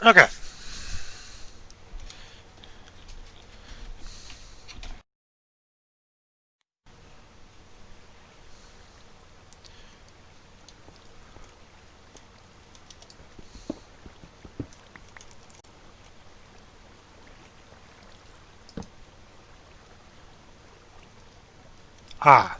Okay. Ah.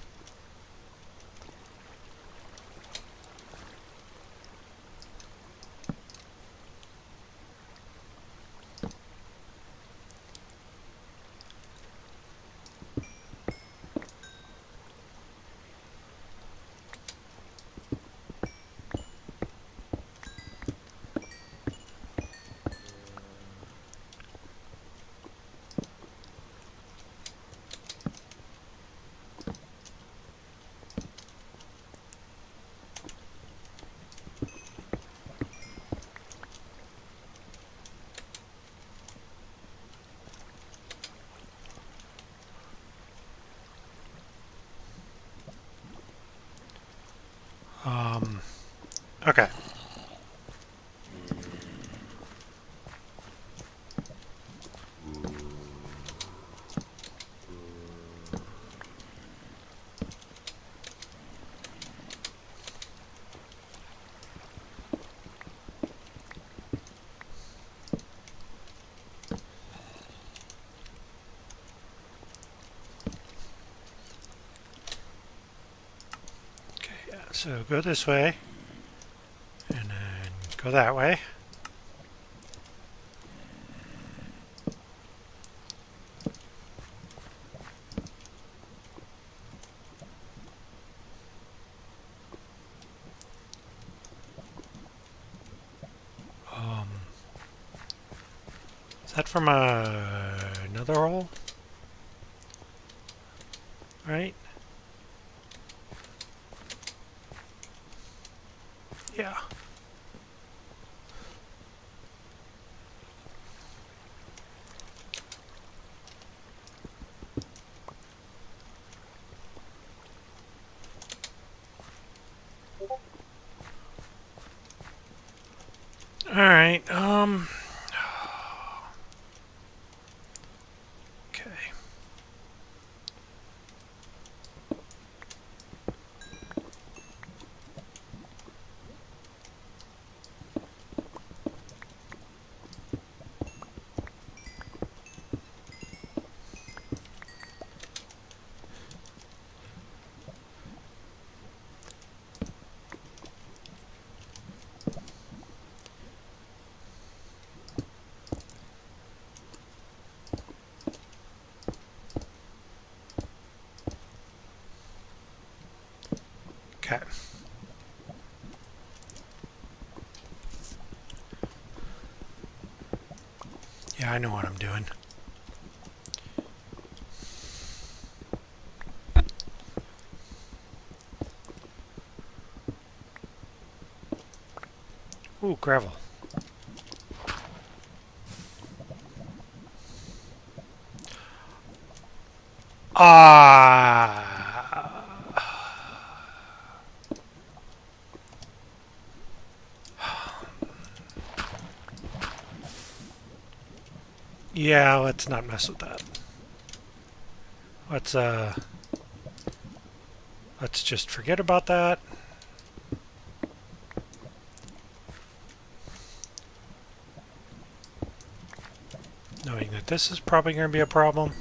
Um. Okay. Okay. Yeah. So go this way, and then go that way. Um. Is that from another hole? Right? Yeah. All right. Okay. Okay. Yeah, I know what I'm doing. Ooh, gravel. Ah. Yeah, let's not mess with that. Let's let's just forget about that. Knowing that this is probably going to be a problem.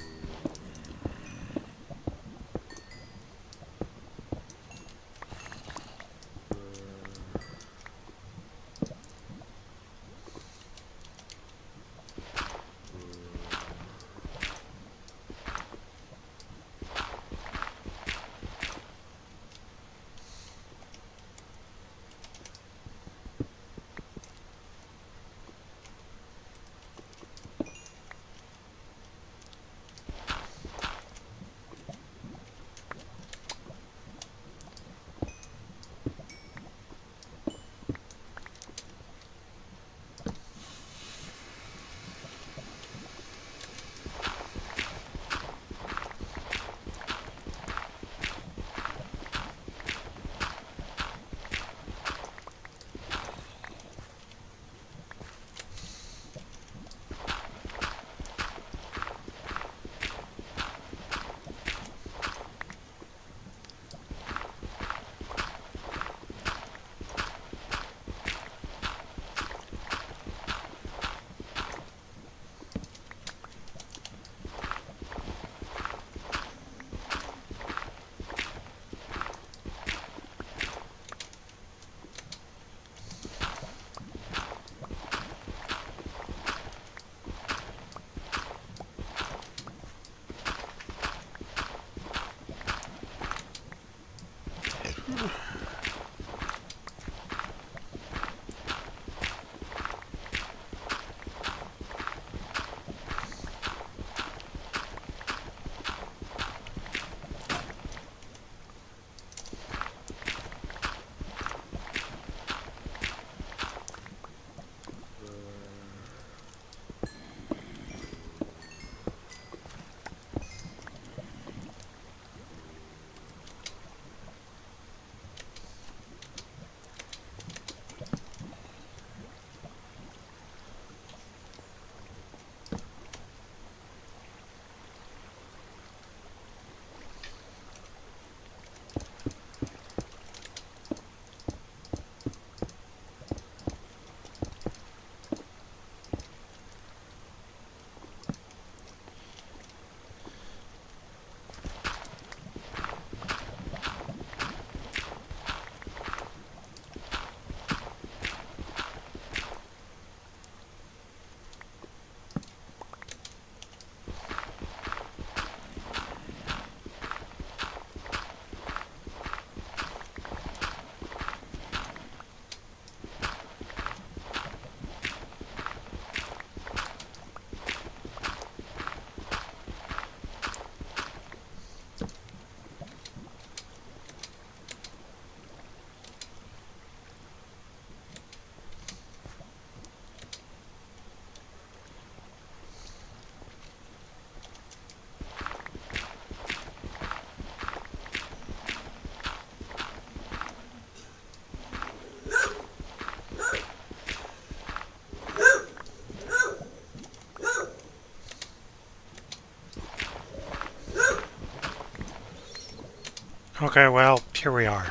Okay, well, here we are.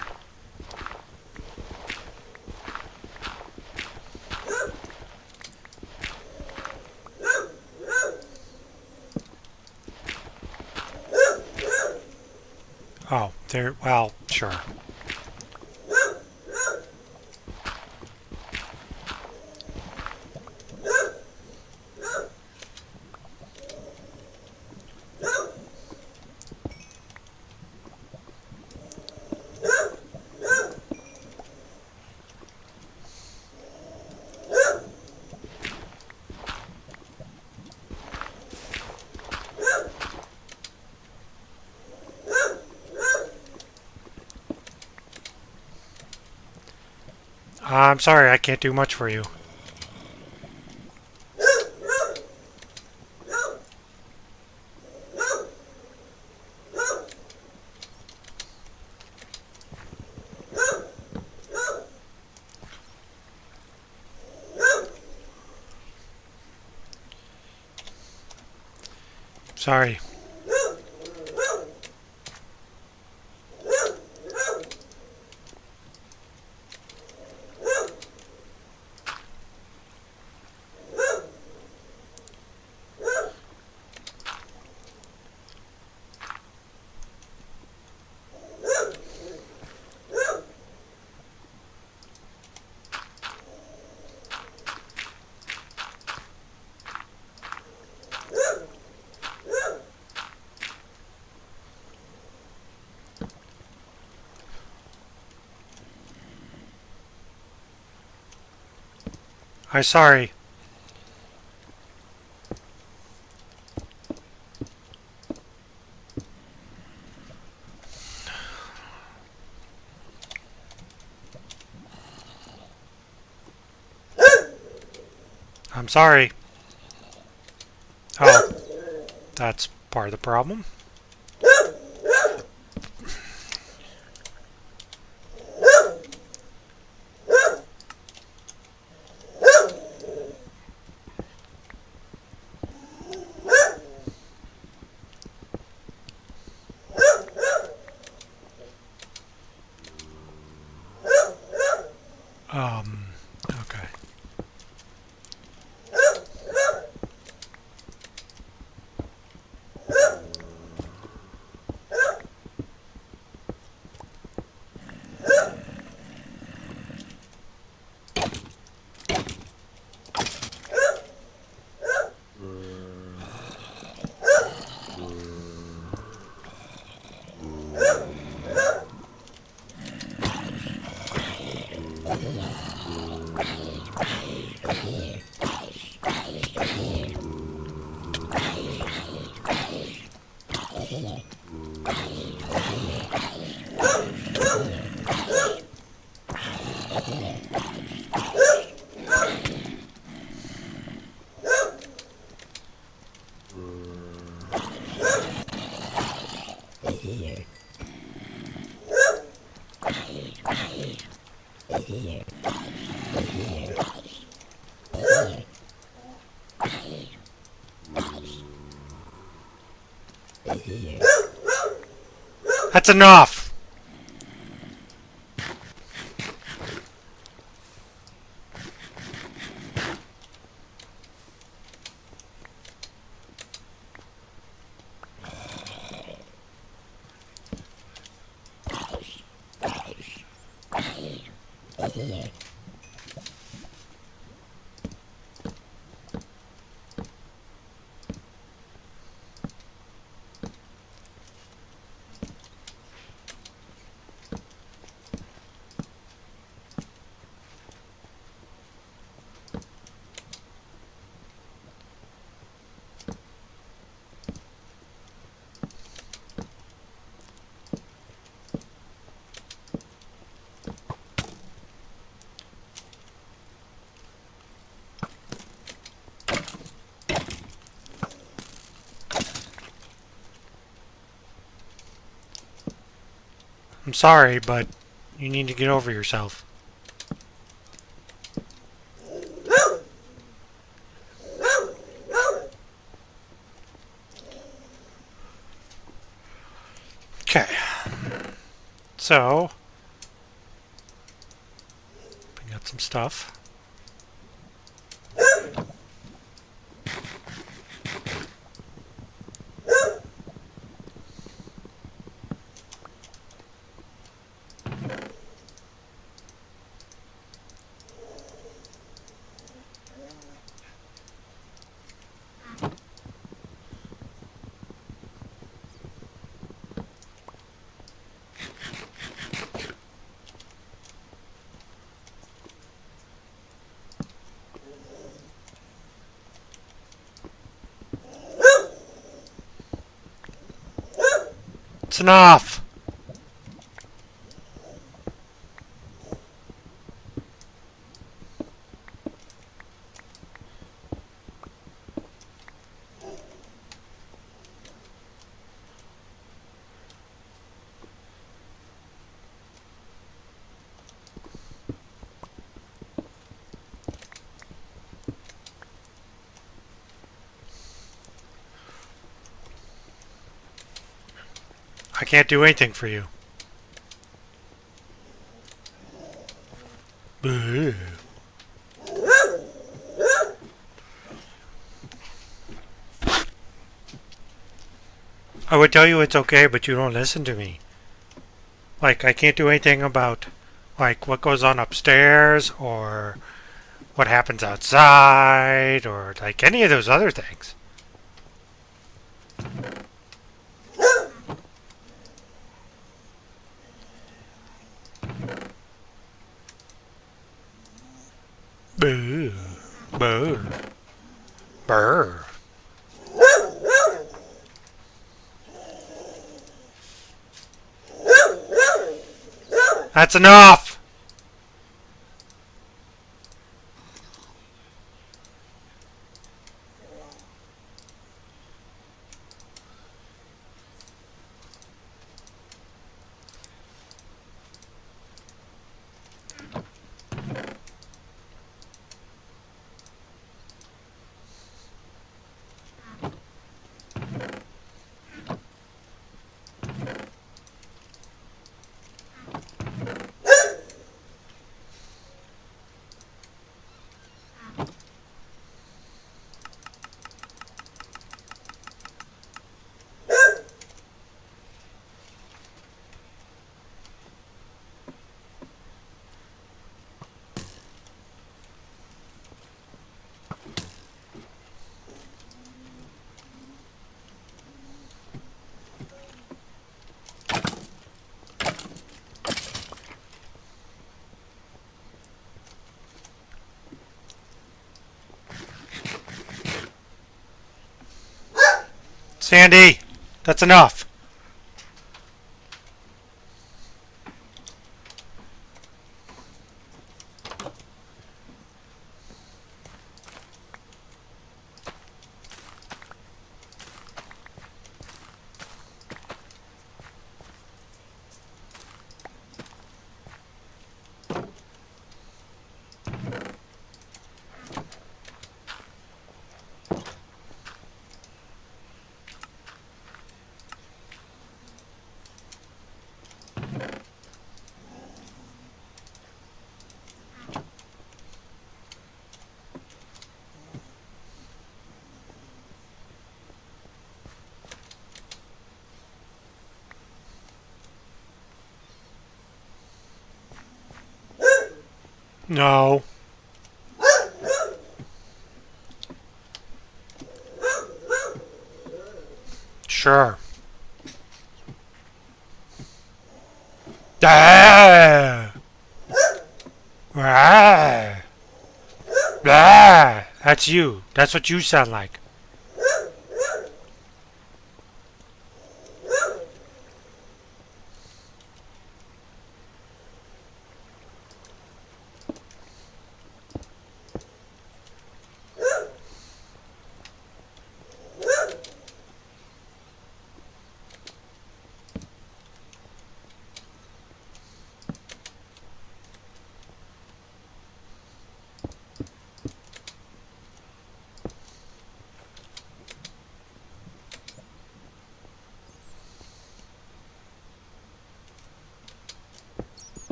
Oh, there, well, sure. I'm sorry, I can't do much for you. Sorry. I'm sorry. I'm sorry. Oh, that's part of the problem. Okay. That's enough! I'm sorry, but you need to get over yourself. Okay. So, we got some stuff. It's enough! I can't do anything for you. Boo. I would tell you it's okay, but you don't listen to me. Like, I can't do anything about, like, what goes on upstairs, or what happens outside, or, like, any of those other things. Boo. Boo. Brr. That's enough! Sandy! That's enough! No. Sure. Ah! Ah! Ah! That's you. That's what you sound like.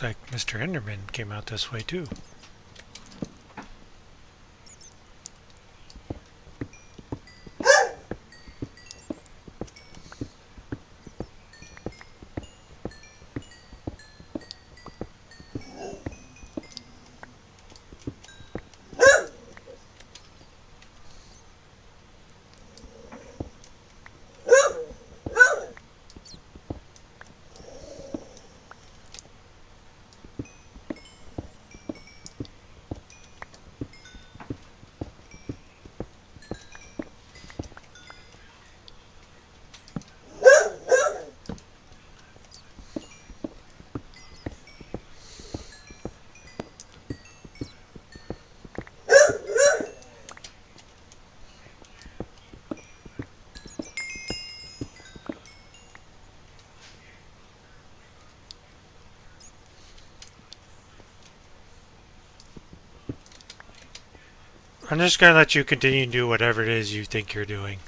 Looks like Mr. Enderman came out this way too. I'm just gonna let you continue to do whatever it is you think you're doing.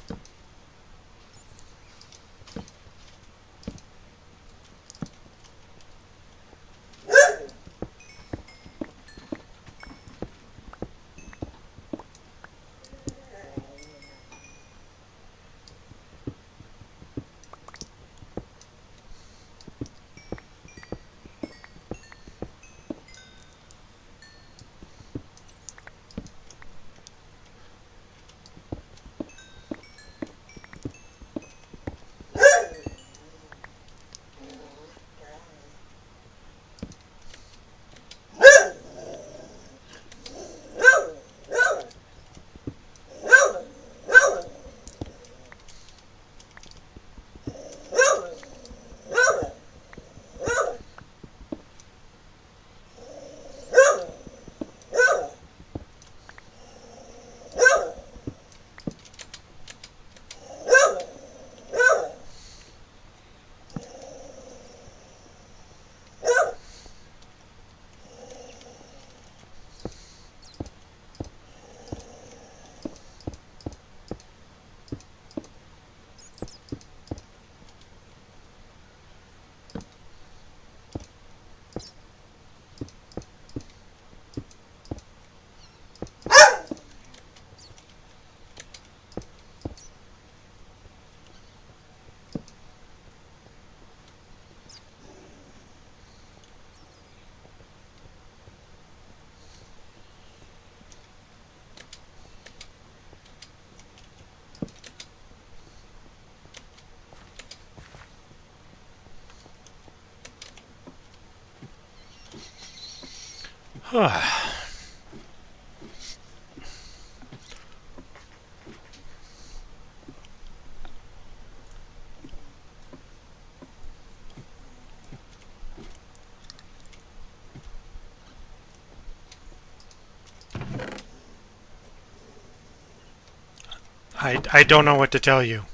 I don't know what to tell you.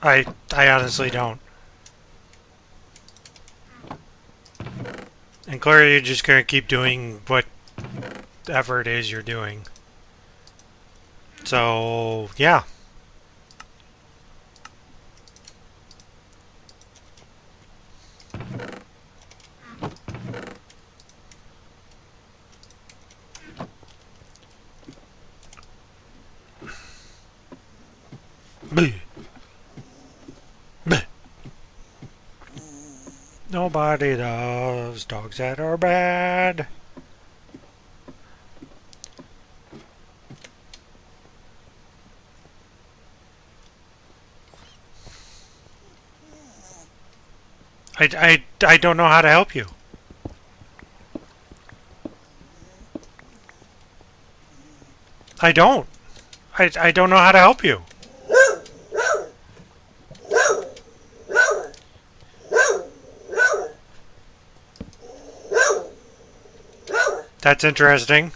I honestly don't. And clearly you're just gonna keep doing whatever it is you're doing. So, yeah. Bleh. Bleh. Nobody loves dogs that are bad. I don't know how to help you. I don't. I don't know how to help you. That's interesting.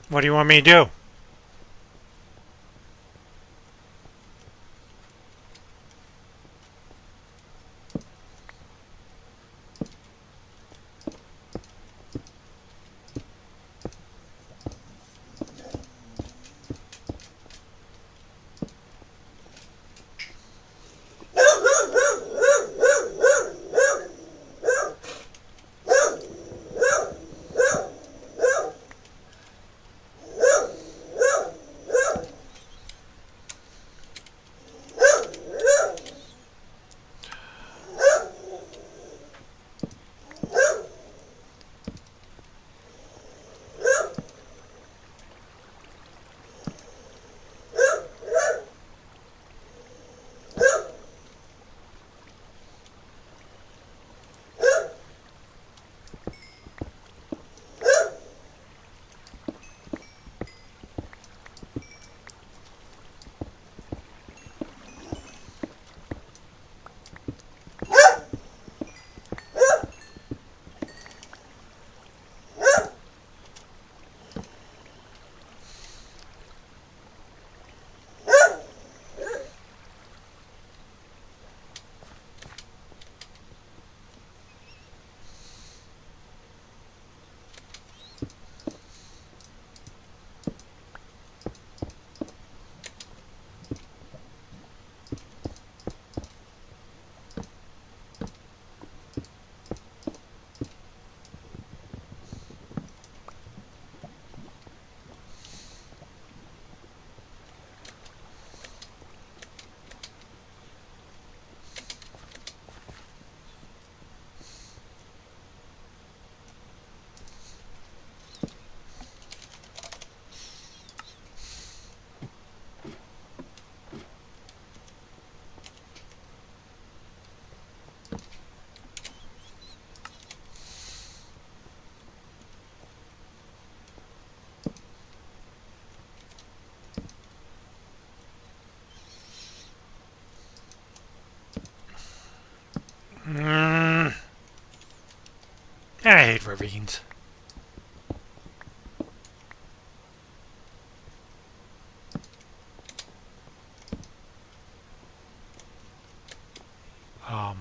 What do you want me to do? Mm, I hate ravines. Um,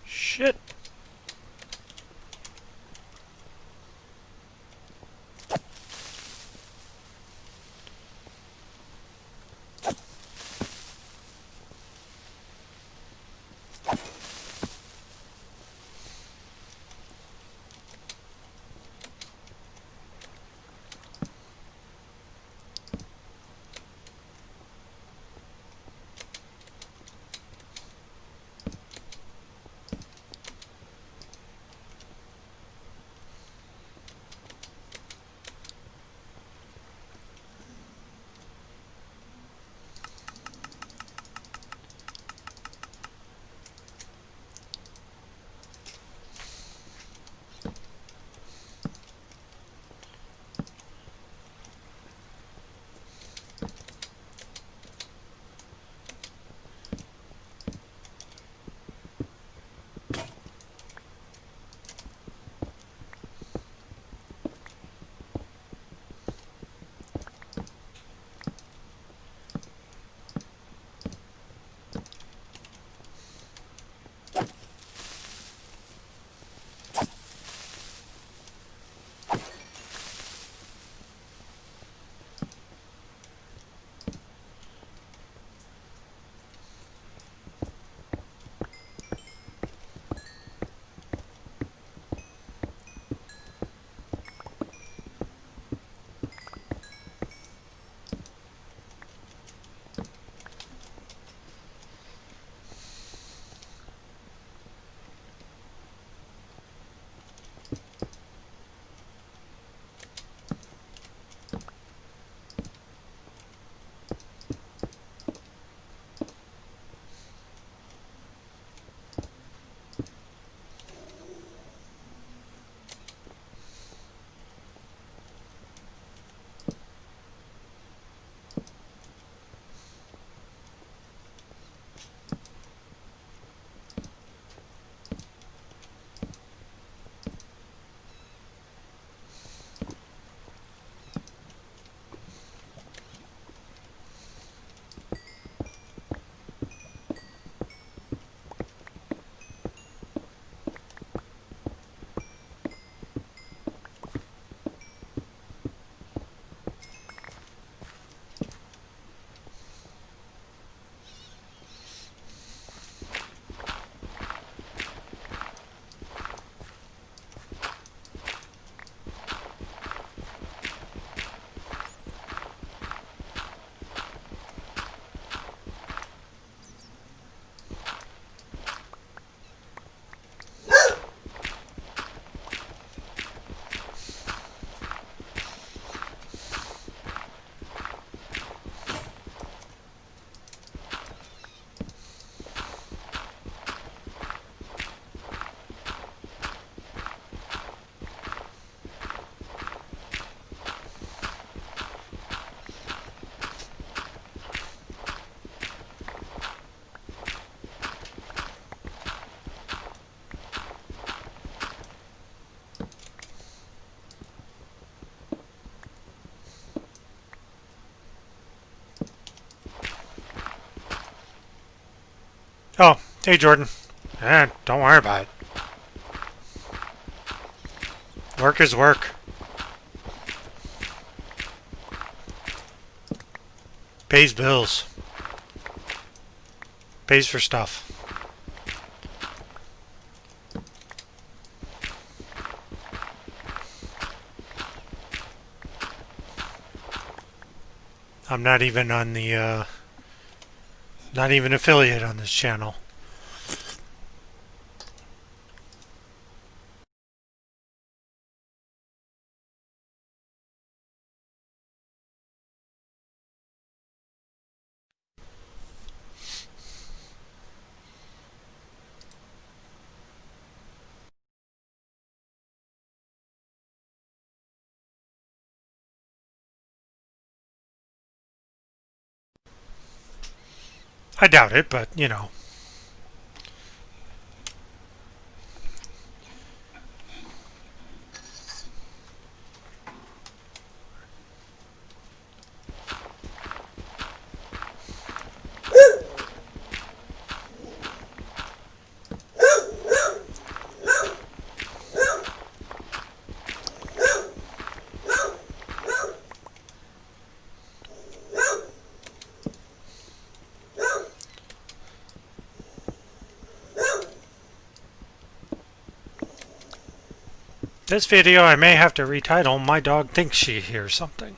shit. Oh, hey Jordan. Don't worry about it. Work is work. Pays bills. Pays for stuff. I'm not even on the, not even affiliate on this channel. I doubt it, but you know. This video I may have to retitle My Dog Thinks She Hears Something.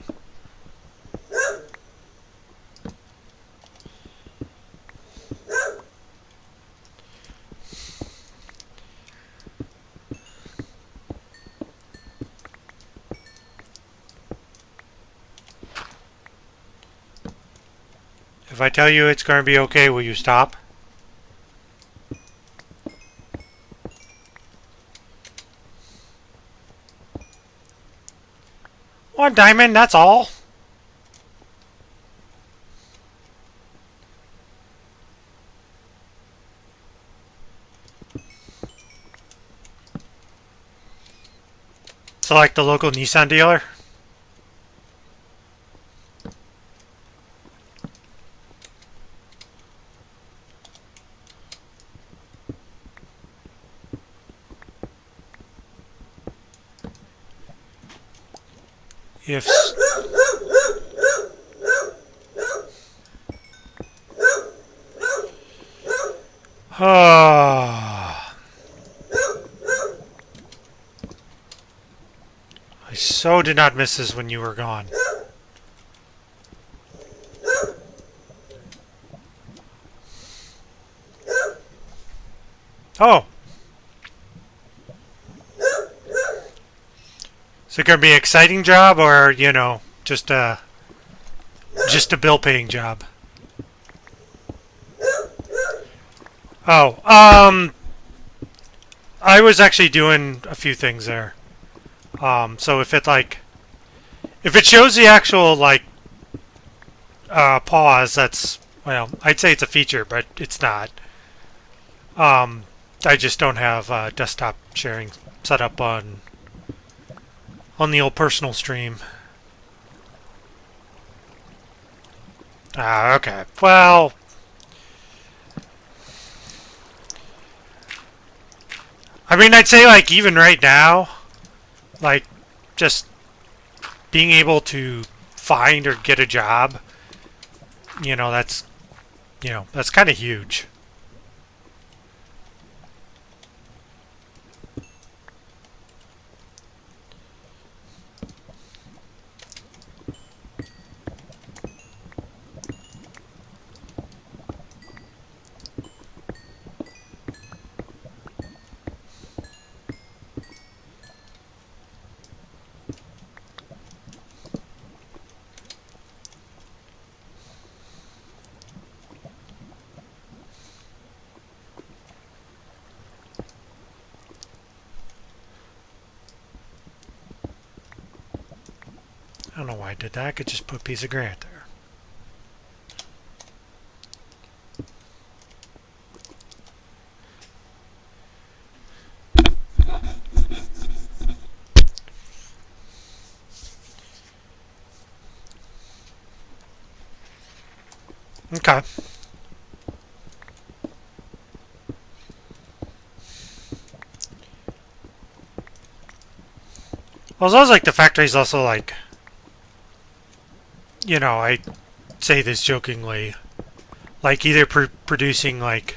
If I tell you it's going to be okay, will you stop? One diamond, that's all. So like the local Nissan dealer? If... Oh, I so did not miss this when you were gone. Oh! Is it going to be an exciting job or, you know, just a bill-paying job? Oh, I was actually doing a few things there. So if it shows the actual, like, pause, that's, well, I'd say it's a feature, but it's not. I just don't have desktop sharing set up on the old personal stream. Ah, okay. Well, I mean, I'd say, like, even right now, like, just being able to find or get a job, you know, that's kind of huge. I don't know why I did that. I could just put a piece of granite there. Okay. Well, it sounds like the factory's also like, I say this jokingly, like either producing like,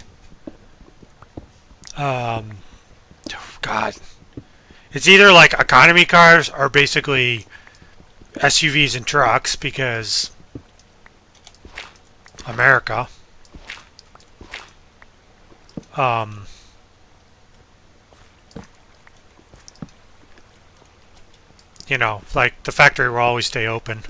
um, God, it's either like economy cars or basically SUVs and trucks because America. Um, like the factory will always stay open.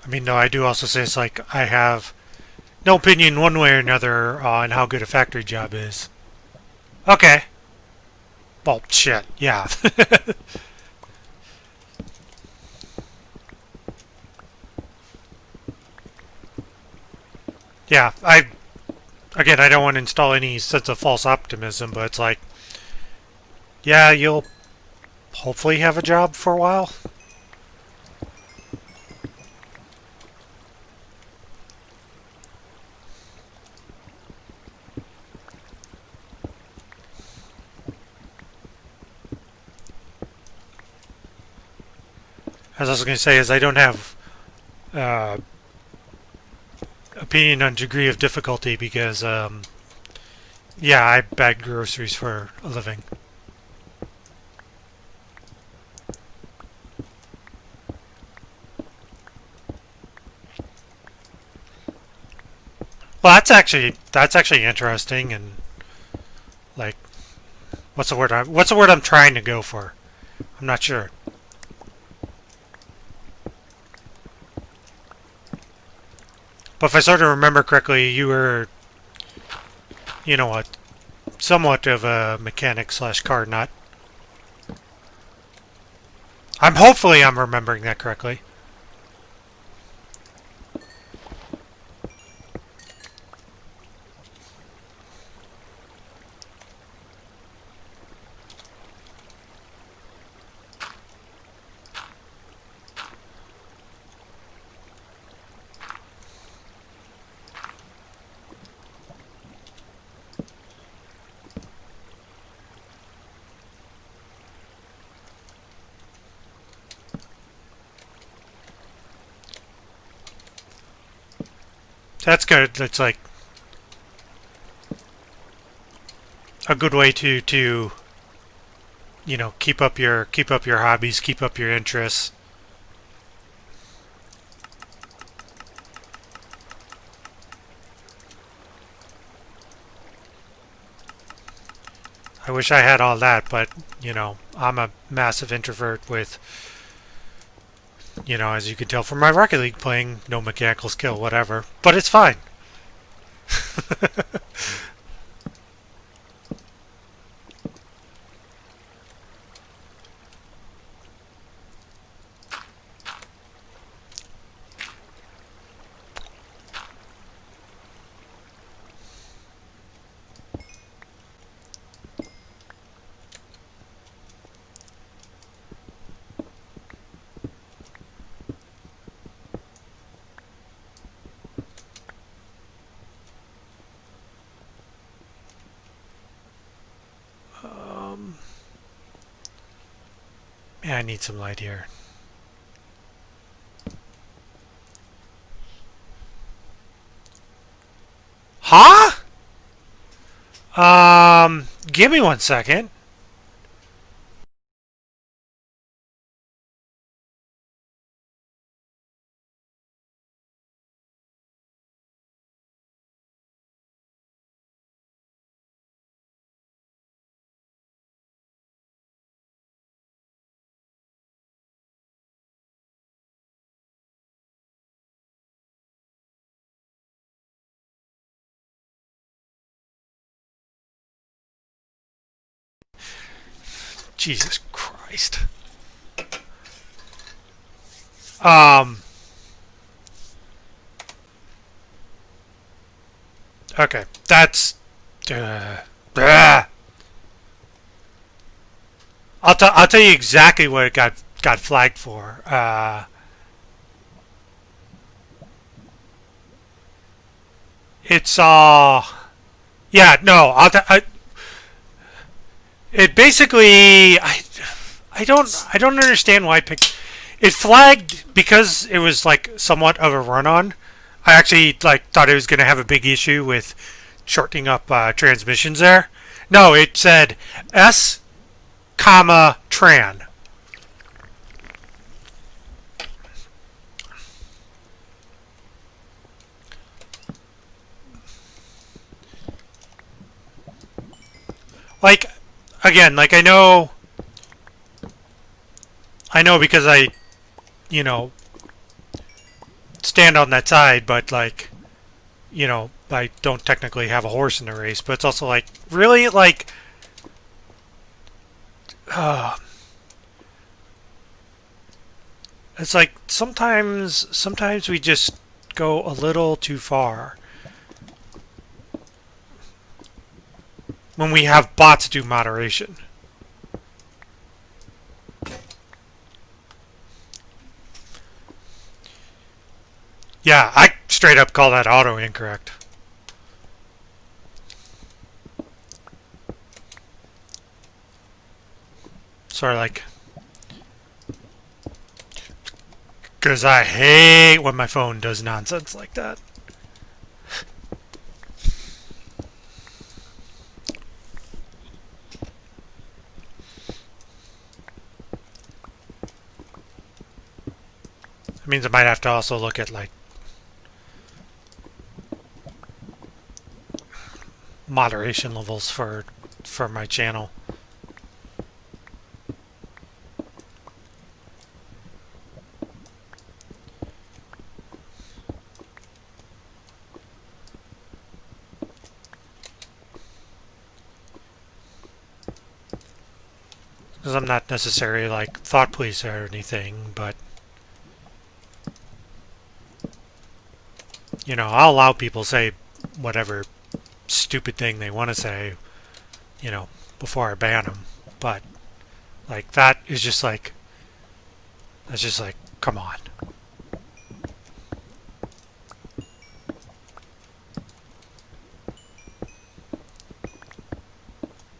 I mean, no, I do also say it's like I have no opinion one way or another on how good a factory job is. Okay. Well, shit, yeah. Yeah, again, I don't want to install any sense of false optimism, but it's like, yeah, you'll hopefully have a job for a while. As I was going to say, is I don't have uh, opinion on degree of difficulty because, yeah, I bag groceries for a living. Well, that's actually interesting and like, what's the word I'm trying to go for? I'm not sure. But if I sort of remember correctly, you were, what, somewhat of a mechanic slash car nut. I'm remembering that correctly. That's good. That's like a good way to keep up your hobbies, keep up your interests. I wish I had all that, but I'm a massive introvert with, as you can tell from my Rocket League playing, no mechanical skill, whatever. But it's fine. Um, yeah, I need some light here. Huh? Give me 1 second. Jesus Christ. Um. Okay, that's. Ah. I'll tell you exactly what it got flagged for. It's yeah, no, it basically I don't understand why I picked it flagged because it was like somewhat of a run on. I actually like thought it was going to have a big issue with shortening up transmissions there. No, it said S comma Tran. Like again, like I know because I you know stand on that side, but like I don't technically have a horse in the race, but it's also like really like uh, it's like sometimes we just go a little too far when we have bots do moderation. Yeah, I straight up call that auto incorrect. Sort of like, because I hate when my phone does nonsense like that. It means I might have to also look at like moderation levels for my channel. Because I'm not necessarily like thought police or anything, but I'll allow people to say whatever stupid thing they want to say, before I ban them. But like that is just like that's just like come on.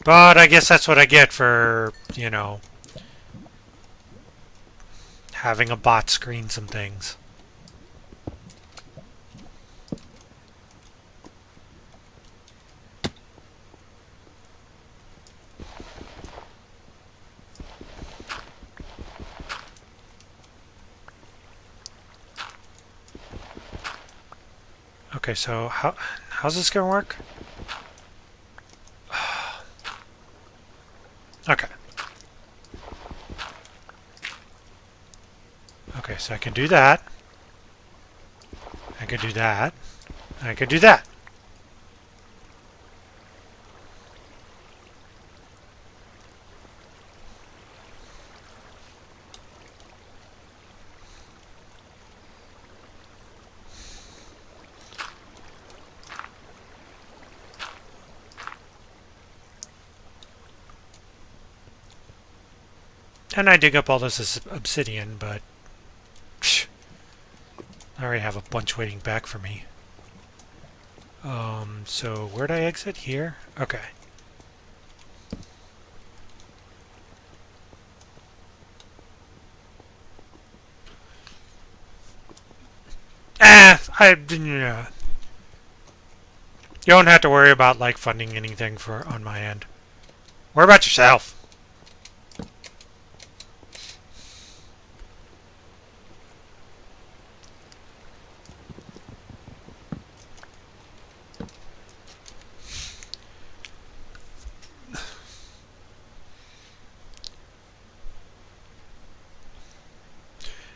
But I guess that's what I get for having a bot screen some things. Okay, so how's this gonna work? Okay. Okay, so I can do that. I can do that. I can do that. And I dig up all this obsidian, but psh, I already have a bunch waiting back for me. So where'd I exit? Here? Okay. I didn't. You don't have to worry about like funding anything for on my end. Worry about yourself.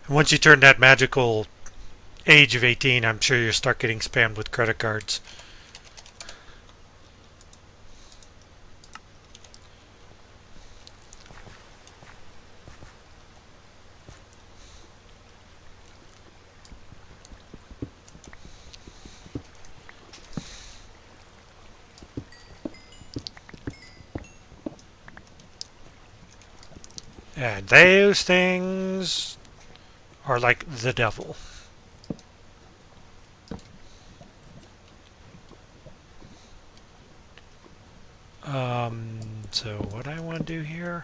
And once you turn that magical age of 18, I'm sure you'll start getting spammed with credit cards. And those things are like the devil. So what I want to do here...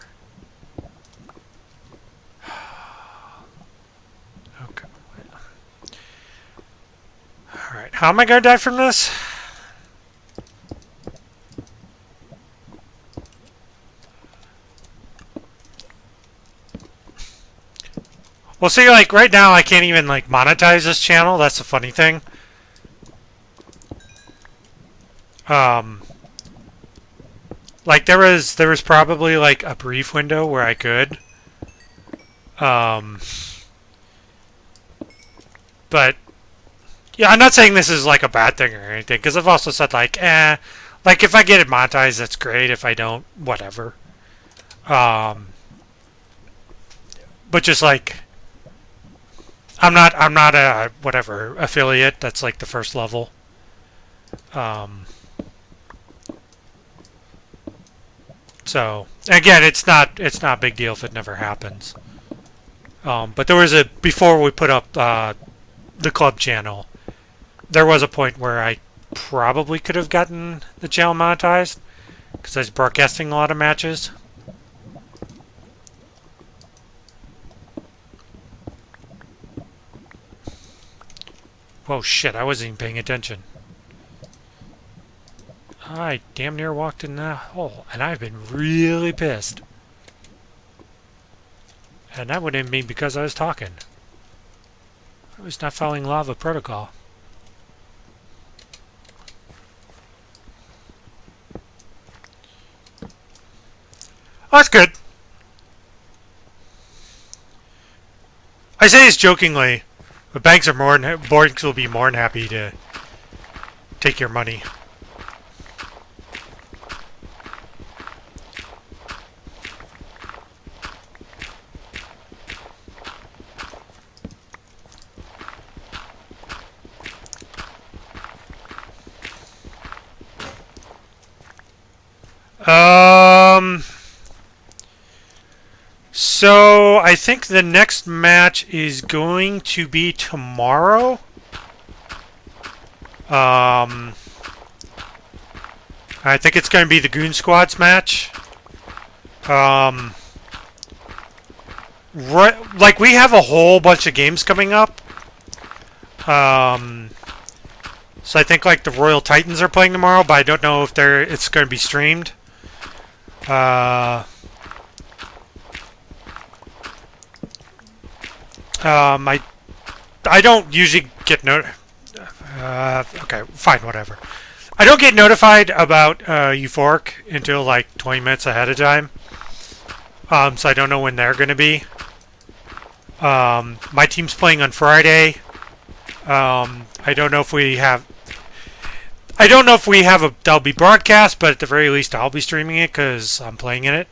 Okay. Alright, how am I going to die from this? Well, see, like, right now I can't even, like, monetize this channel. That's the funny thing. Like, there was probably, like, a brief window where I could. But, yeah, I'm not saying this is, like, a bad thing or anything, because I've also said, like, like, if I get it monetized, that's great. If I don't, whatever. But just, like, I'm not a, whatever, affiliate. That's, like, the first level. So, again, it's not a big deal if it never happens. But there was before we put up the club channel, there was a point where I probably could have gotten the channel monetized because I was broadcasting a lot of matches. Whoa, shit, I wasn't even paying attention. I damn near walked in that hole, and I've been really pissed. And that wouldn't be because I was talking. I was not following lava protocol. Oh, that's good. I say this jokingly, but banks will be more than happy to take your money. So I think the next match is going to be tomorrow. I think it's going to be the Goon Squads match. Like we have a whole bunch of games coming up. So I think like the Royal Titans are playing tomorrow, but I don't know if it's going to be streamed. I don't usually get okay, fine, whatever. I don't get notified about Euphoric until like 20 minutes ahead of time. So I don't know when they're going to be. My team's playing on Friday. I don't know if we have. I don't know if we have that'll be broadcast, but at the very least, I'll be streaming it because I'm playing in it.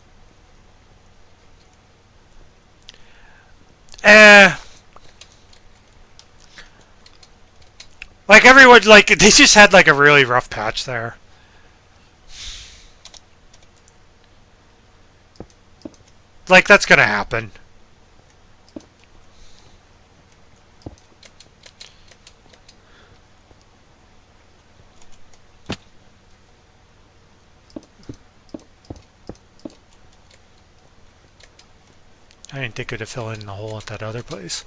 Like everyone, like they just had like a really rough patch there. Like that's gonna happen. I didn't think it'd fill in the hole at that other place.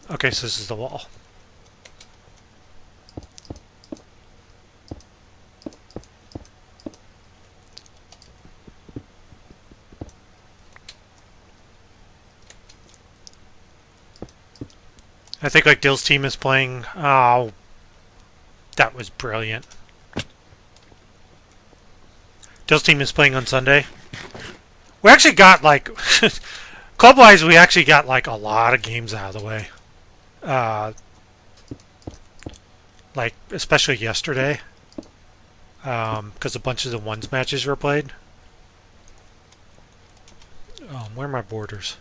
Okay, so this is the wall. I think like Dill's team is playing. Oh, that was brilliant. Dill's team is playing on Sunday. We actually got like club-wise, we actually got like a lot of games out of the way. Like especially yesterday, because a bunch of the ones matches were played. Where are my borders?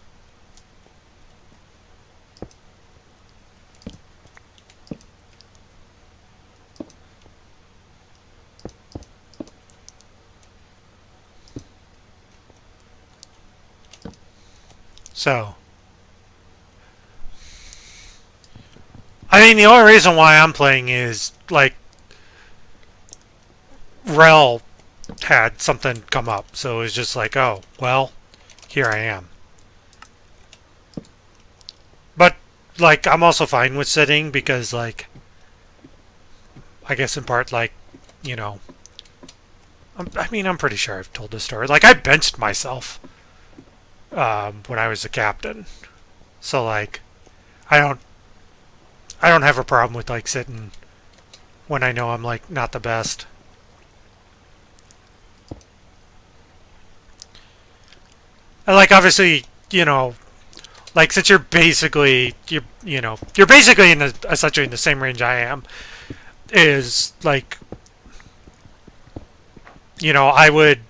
So, I mean, the only reason why I'm playing is, like, Rel had something come up. So it was just like, oh, well, here I am. But, like, I'm also fine with sitting because, like, I guess in part, like, you know, I mean, I'm pretty sure I've told this story. Like, I benched myself when I was a captain. So, like, I don't, I don't have a problem with, like, sitting when I know I'm, like, not the best. And, like, obviously, you know, like, since you're basically, you're basically essentially in the same range I am, is, like, I would,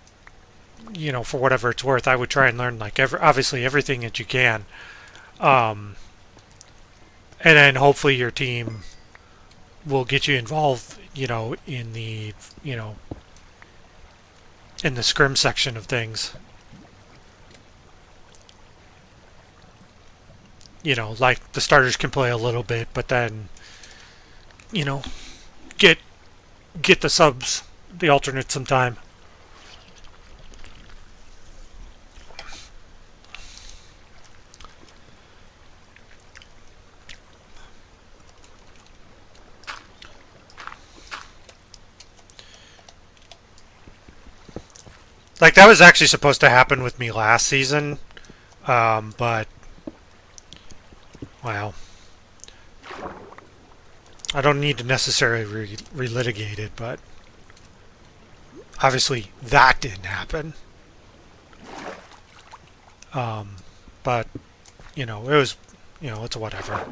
for whatever it's worth, I would try and learn, like, obviously everything that you can. Um, and then hopefully your team will get you involved, in the, you know, in the scrim section of things. Like the starters can play a little bit, but then, you know, get get the subs, the alternates some time. Like that was actually supposed to happen with me last season, but well, I don't need to necessarily relitigate it, but obviously that didn't happen. Um, but it was, it's whatever.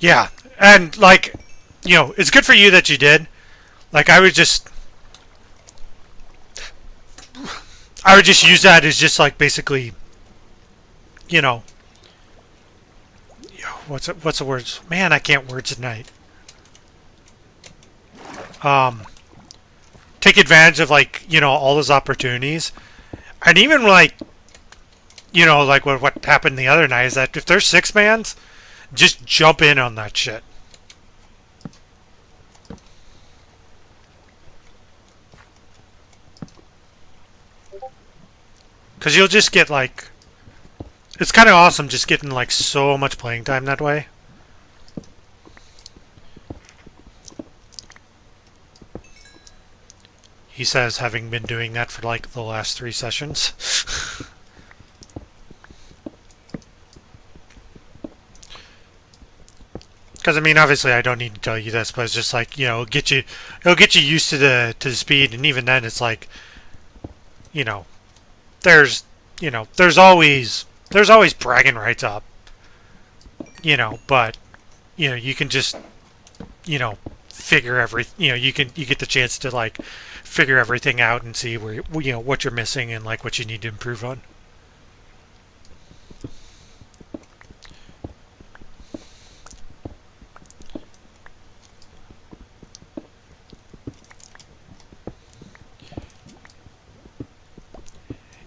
Yeah, and like, it's good for you that you did. Like, I would just use that as just like basically, you know, what's the words? Man, I can't words tonight. Um, take advantage of like all those opportunities, and even like like what happened the other night is that if there's six mans, just jump in on that shit. Because you'll just get like, it's kind of awesome just getting like so much playing time that way. He says, having been doing that for like the last 3 sessions. Because I mean, obviously, I don't need to tell you this, but it's just like it'll get you used to the speed, and even then, it's like, you know, there's there's always bragging rights up, but you can just figure you get the chance to like figure everything out and see where what you're missing and like what you need to improve on.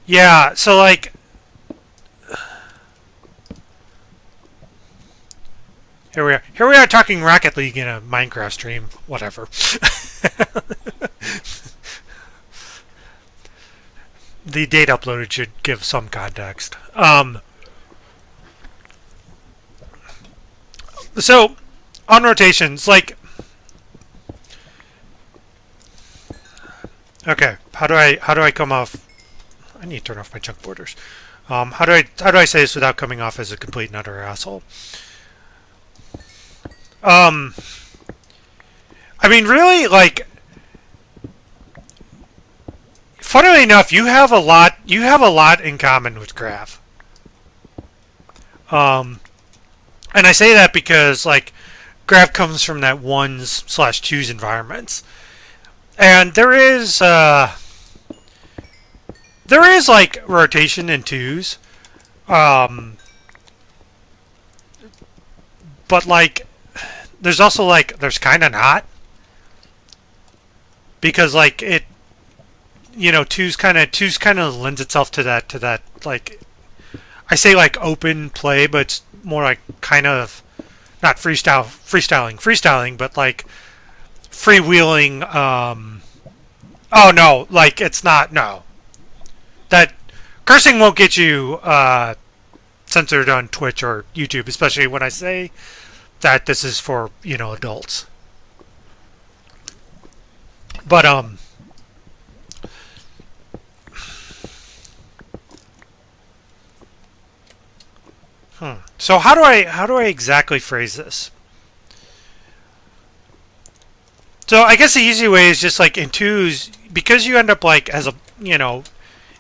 Yeah, so like here we are talking Rocket League in a Minecraft stream, whatever. The date uploaded should give some context. So on rotations, like, okay, how do I come off? I need to turn off my chunk borders. How do I say this without coming off as a complete and utter asshole? Um, I mean, really, like, funnily enough, you have a lot. You have a lot in common with Graf. Um, and I say that because like grav comes from that ones slash twos environments, and there is like rotation in twos, um, but like there's also like there's kind of not, because like it, twos kind of lends itself to that like, I say like open play, but it's more like kind of not freestyling, but like freewheeling. Oh no, like it's not, no, that cursing won't get you censored on Twitch or YouTube, especially when I say that this is for adults. But so how do I exactly phrase this? So I guess the easy way is just like in twos, because you end up like as a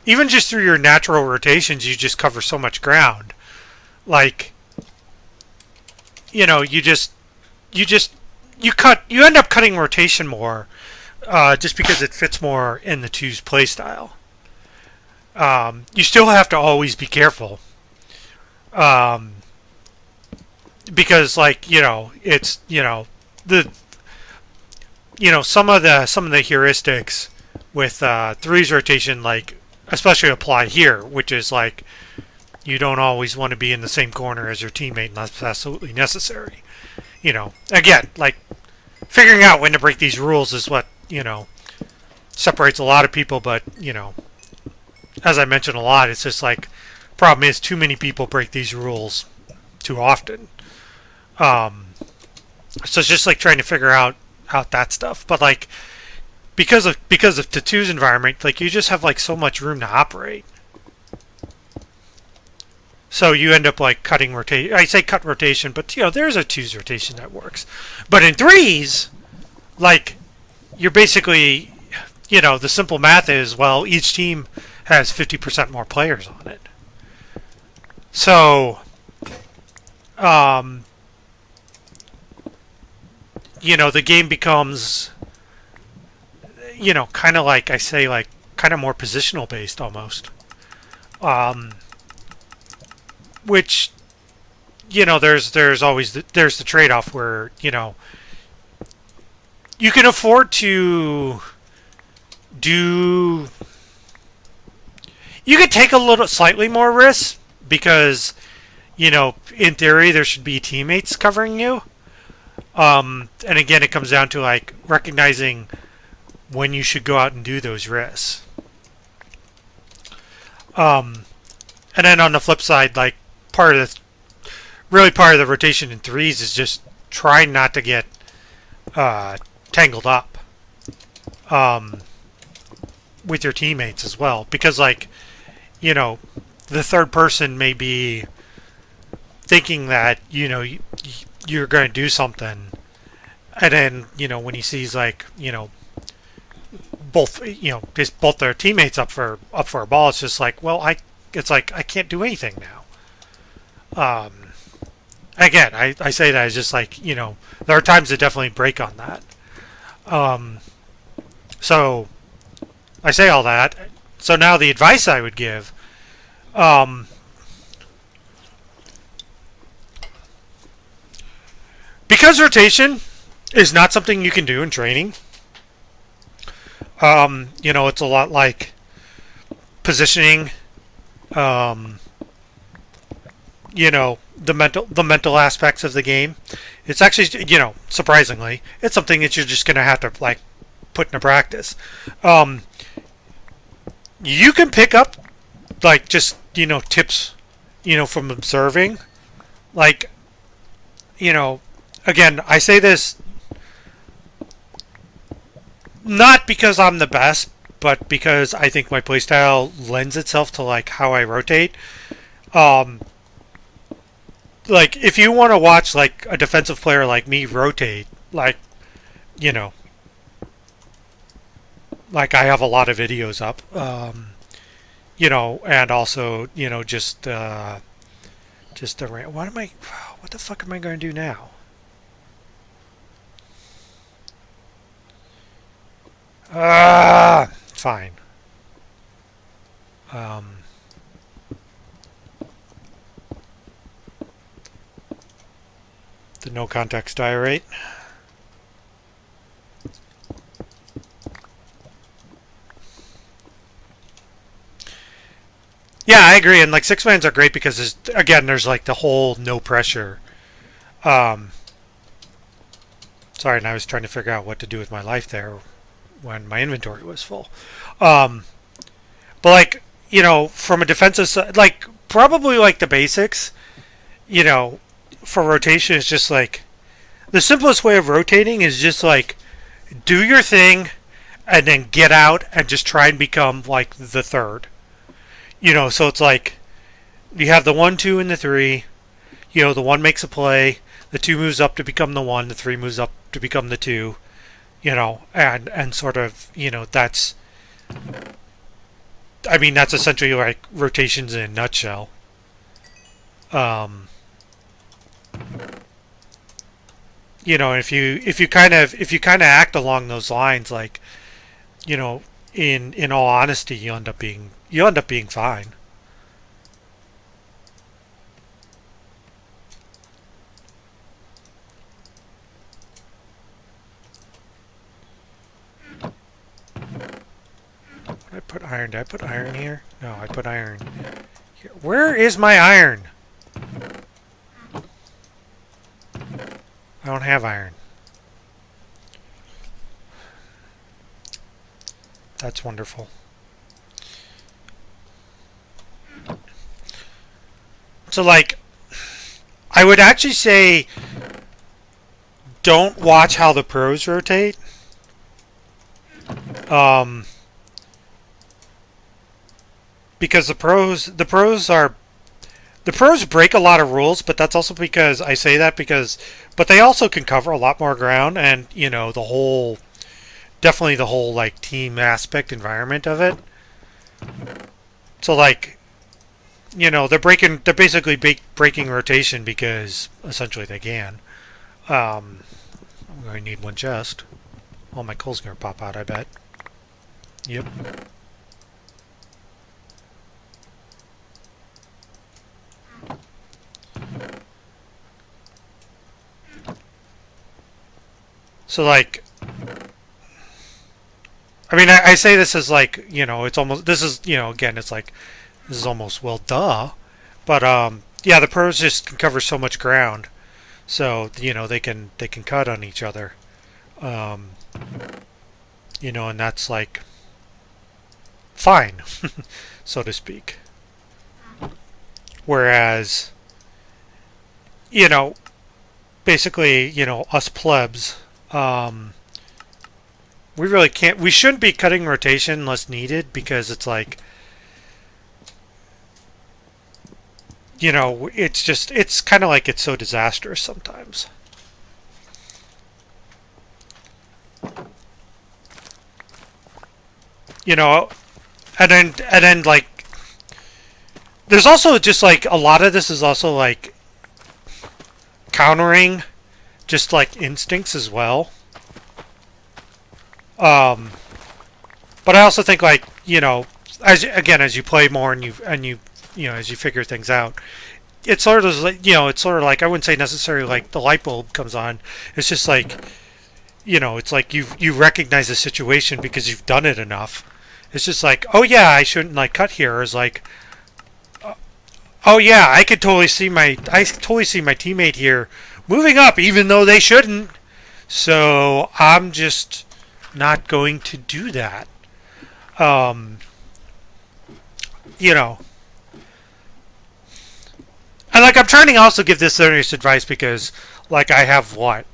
even just through your natural rotations, you just cover so much ground. Like you end up cutting rotation more, just because it fits more in the twos play style. You still have to always be careful, um, because like it's the some of the heuristics with threes rotation, like especially apply here, which is like you don't always want to be in the same corner as your teammate unless it's absolutely necessary. Again, like figuring out when to break these rules is what separates a lot of people. But as I mentioned a lot, it's just like problem is too many people break these rules too often. So it's just like trying to figure out that stuff. But like because of the twos environment, like you just have like so much room to operate. So you end up like cutting rotation. I say cut rotation, but there's a twos rotation that works. But in threes, like you're basically, the simple math is, well, each team has 50% more players on it. So, the game becomes, kind of like I say, like kind of more positional based almost. Which, there's always there's the trade off where you can afford to do. You could take a little slightly more risk because, in theory, there should be teammates covering you. And again, it comes down to like recognizing when you should go out and do those risks. And then on the flip side, like part of the rotation in threes is just try not to get tangled up with your teammates as well, because like the third person may be thinking that you're going to do something, and then when he sees like both just both their teammates up for a ball, it's just like, well, I can't do anything now. Again, I say that as just like there are times that definitely break on that. So I say all that. So now the advice I would give, because rotation is not something you can do in training. It's a lot like positioning. The mental aspects of the game. It's actually, surprisingly, it's something that you're just gonna have to like put into practice. You can pick up like just tips, from observing. Like, again, I say this not because I'm the best, but because I think my playstyle lends itself to like how I rotate. Like if you want to watch like a defensive player like me rotate, like like I have a lot of videos up, and also just what the fuck am I going to do now? Fine. Um, the no context die rate. Yeah, I agree. And like 6 mans are great because there's like the whole no pressure. Um, Sorry, and I was trying to figure out what to do with my life there when my inventory was full. Um, but like from a defensive side, like probably like the basics, you know, for rotation is just like the simplest way of rotating is just like do your thing and then get out and just try and become like the third. So it's like you have the 1, 2, and the 3. The 1 makes a play, the 2 moves up to become the 1, the 3 moves up to become the 2. And sort of that's that's essentially like rotations in a nutshell. Um, if you kind of act along those lines, like you know, in all honesty, you end up being fine. Did I put iron? Did I put iron here? No, I put iron here. Where is my iron? I don't have iron. That's wonderful. So, like, I would actually say don't watch how the pros rotate. Um, because the pros break a lot of rules, but that's also because I say that because, but they also can cover a lot more ground, and definitely the whole like team aspect environment of it. So like they're basically breaking rotation because essentially they can. I'm going to need one chest. All my coal's going to pop out, I bet. Yep. So like, I say this as like, it's almost, this is, again, it's like, this is almost, well, duh. But, yeah, the pros just can cover so much ground. So, they can cut on each other. Um, and that's like, fine, so to speak. Whereas, you know, basically, us plebs, um, we really can't, we shouldn't be cutting rotation unless needed because it's like, it's kind of like it's so disastrous sometimes. You know, and then like there's also just like a lot of this is also like countering just like instincts as well. Um, but I also think like as you play more and as you figure things out, it's sort of like I wouldn't say necessarily like the light bulb comes on. It's just like it's like you recognize the situation because you've done it enough. It's just like, oh yeah, I shouldn't like cut here. Or it's like, oh yeah, I totally see my teammate here moving up even though they shouldn't. So I'm just not going to do that. Um, you know, and like I'm trying to also give this serious advice because like I have what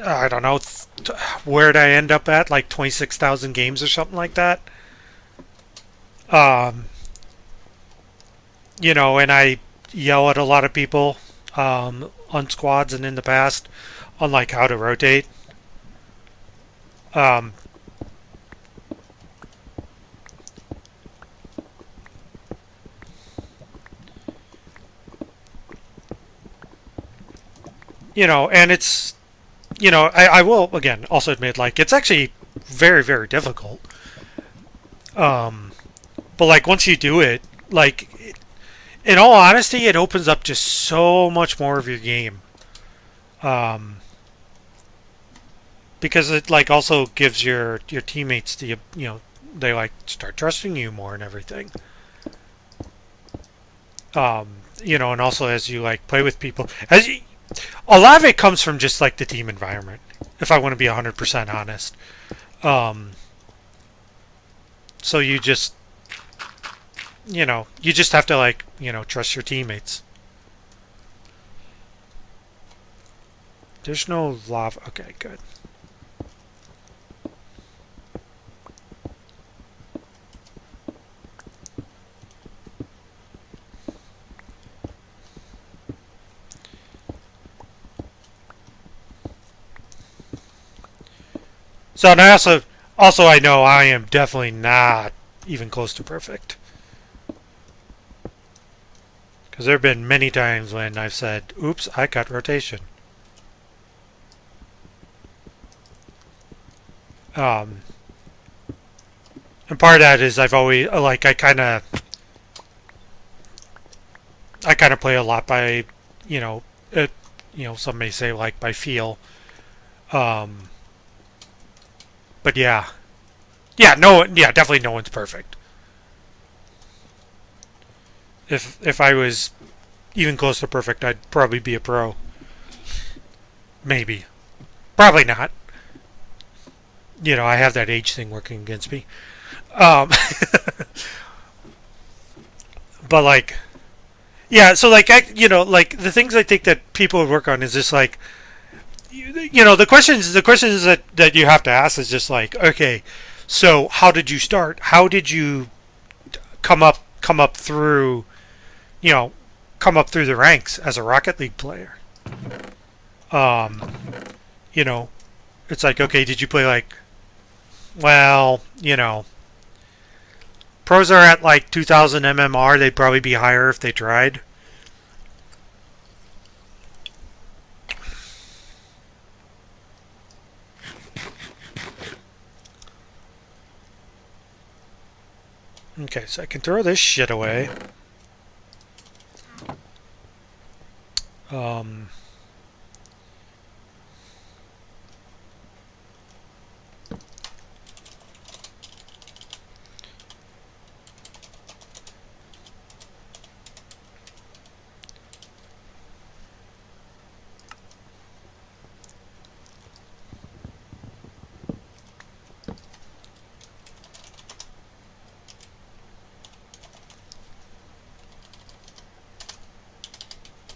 I don't know where'd I end up at like 26,000 games or something like that. Um, and I yell at a lot of people on squads and in the past on like how to rotate. Um, and it's you know, I will again also admit like it's actually very very difficult. Um, but like once you do it, like in all honesty, it opens up just so much more of your game. Um, because it like also gives your teammates the they like start trusting you more and everything. Um, and also as you like play with people, a lot of it comes from just like the team environment. If I want to be 100% honest, um, so you just have to like trust your teammates. There's no lava. Okay, good. So and I also I know I am definitely not even close to perfect. Because there have been many times when I've said, oops, I got rotation. Um, and part of that is I've always, like, I kind of play a lot by, you know, it, some may say like by feel. Um, but yeah. Yeah, no, yeah, definitely no one's perfect. If I was even close to perfect, I'd probably be a pro. Maybe. Probably not. I have that age thing working against me. Um, but like, yeah. So like, like the things I think that people would work on is just like, the questions that you have to ask is just like, okay, so how did you start? How did you come up through, you know, come up through the ranks as a Rocket League player? Um, you know, it's like, okay, did you play like, well, pros are at like 2000 MMR. They'd probably be higher if they tried. Okay, so I can throw this shit away. Um,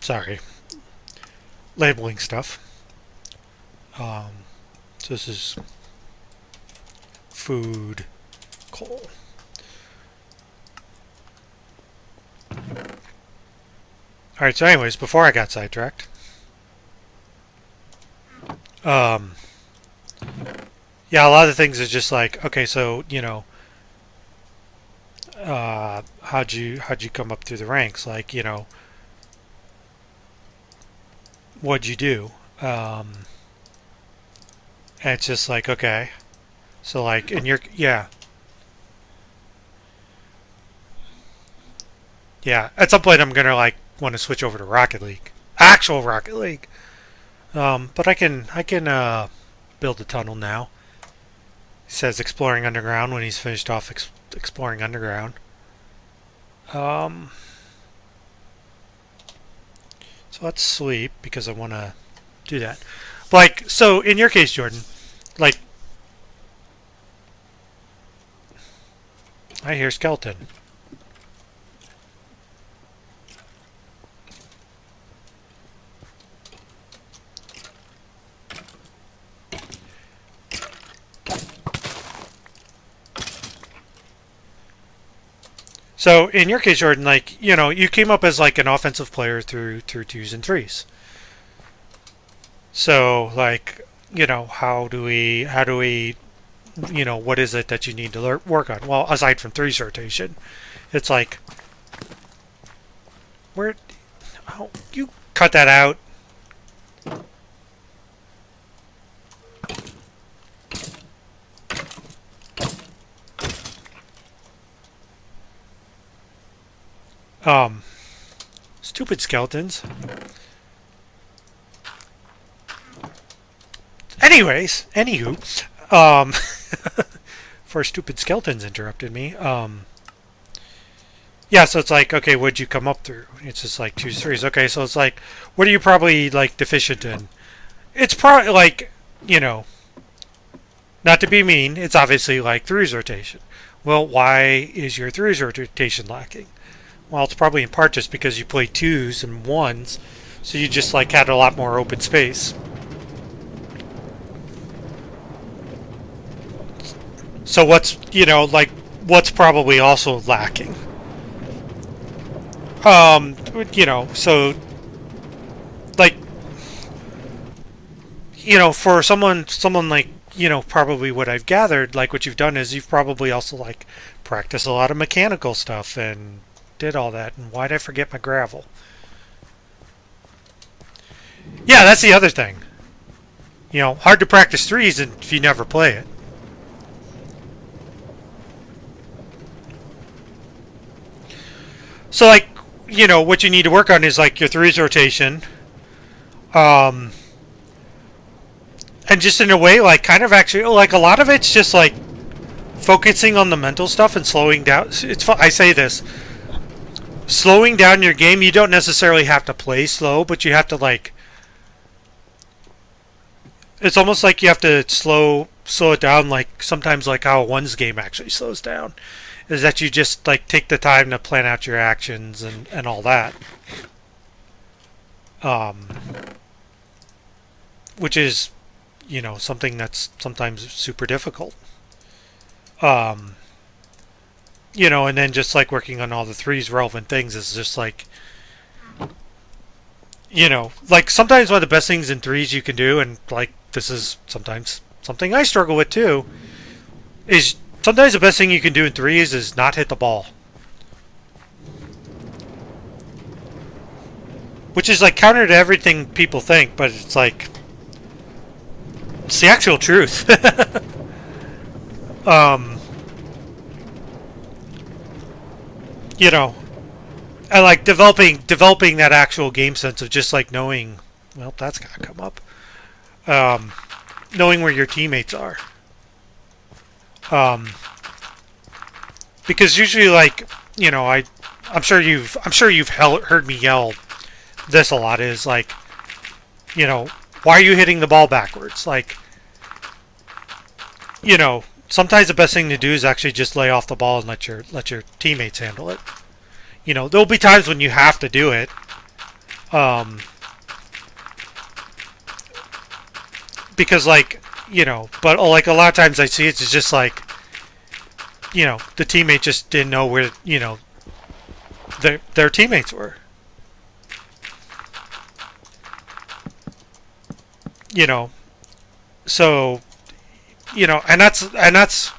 sorry, labeling stuff. So this is food, coal. All right. So, anyways, before I got sidetracked, um, yeah, a lot of things is just like, okay, so how'd you come up through the ranks? Like, what'd you do? And it's just like, okay, so like, in your yeah, yeah. At some point, I'm gonna like want to switch over to Rocket League, actual Rocket League. But I can build a tunnel now. He says exploring underground when he's finished off exploring underground. Um, so let's sleep because I want to do that. Like, so in your case, Jordan, like, I hear skeleton. So in your case, Jordan, like, you came up as like an offensive player through twos and threes. So like, how do we what is it that you need to work on? Well, aside from threes rotation, it's like, where, oh, you cut that out. Um, Stupid skeletons. Anyways, anywho, for stupid skeletons interrupted me. Yeah, so it's like, okay, what'd you come up through? It's just like choose threes. Okay, so it's like, what are you probably like deficient in? It's probably like, you know, not to be mean, it's obviously like threes rotation. Well, why is your threes rotation lacking? Well, it's probably in part just because you play twos and ones, so you just like had a lot more open space. So what's like what's probably also lacking? Um, so like for someone like probably what I've gathered, like what you've done is you've probably also like practiced a lot of mechanical stuff and did all that. And why'd I forget my gravel? Yeah, that's the other thing. Hard to practice threes if you never play it. So like what you need to work on is like your threes rotation, um, and just in a way like kind of actually like a lot of it's just like focusing on the mental stuff and slowing down. I say this, slowing down your game. You don't necessarily have to play slow, but you have to like. It's almost like you have to slow it down. Like sometimes like how a one's game actually slows down, is that you just like take the time to plan out your actions and all that. Um, which is something that's sometimes super difficult. Um, and then just like working on all the threes relevant things is just like like sometimes one of the best things in threes you can do, and like this is sometimes something I struggle with too, is sometimes the best thing you can do in threes is not hit the ball. Which is like counter to everything people think, but it's like it's the actual truth. um, and like developing that actual game sense of just like knowing, well, that's gotta come up. Um, Knowing where your teammates are. Um, because usually, like I'm sure you've heard me yell this a lot. Is like, why are you hitting the ball backwards? Like, sometimes the best thing to do is actually just lay off the ball and let your teammates handle it. There'll be times when you have to do it. Because like, but like a lot of times I see it's just like, the teammate just didn't know where, their teammates were. So, and that's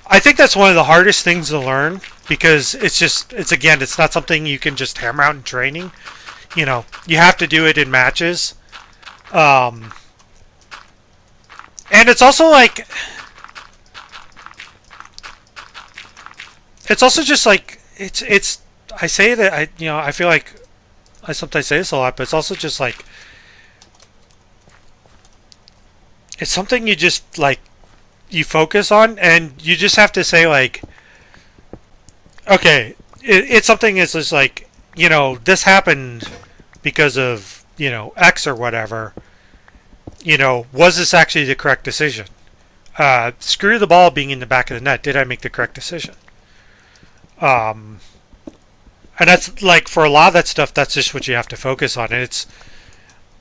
I think that's one of the hardest things to learn, because it's not something you can just hammer out in training. You have to do it in matches. Um, and it's also like, it's also just like, I say that I feel like I sometimes say this a lot, but it's also just like, it's something you just like, you focus on, and you just have to say like, okay, it's something is just like, this happened because of X or whatever. Was this actually the correct decision? Screw the ball being in the back of the net. Did I make the correct decision? And that's like, for a lot of that stuff, that's just what you have to focus on. And it's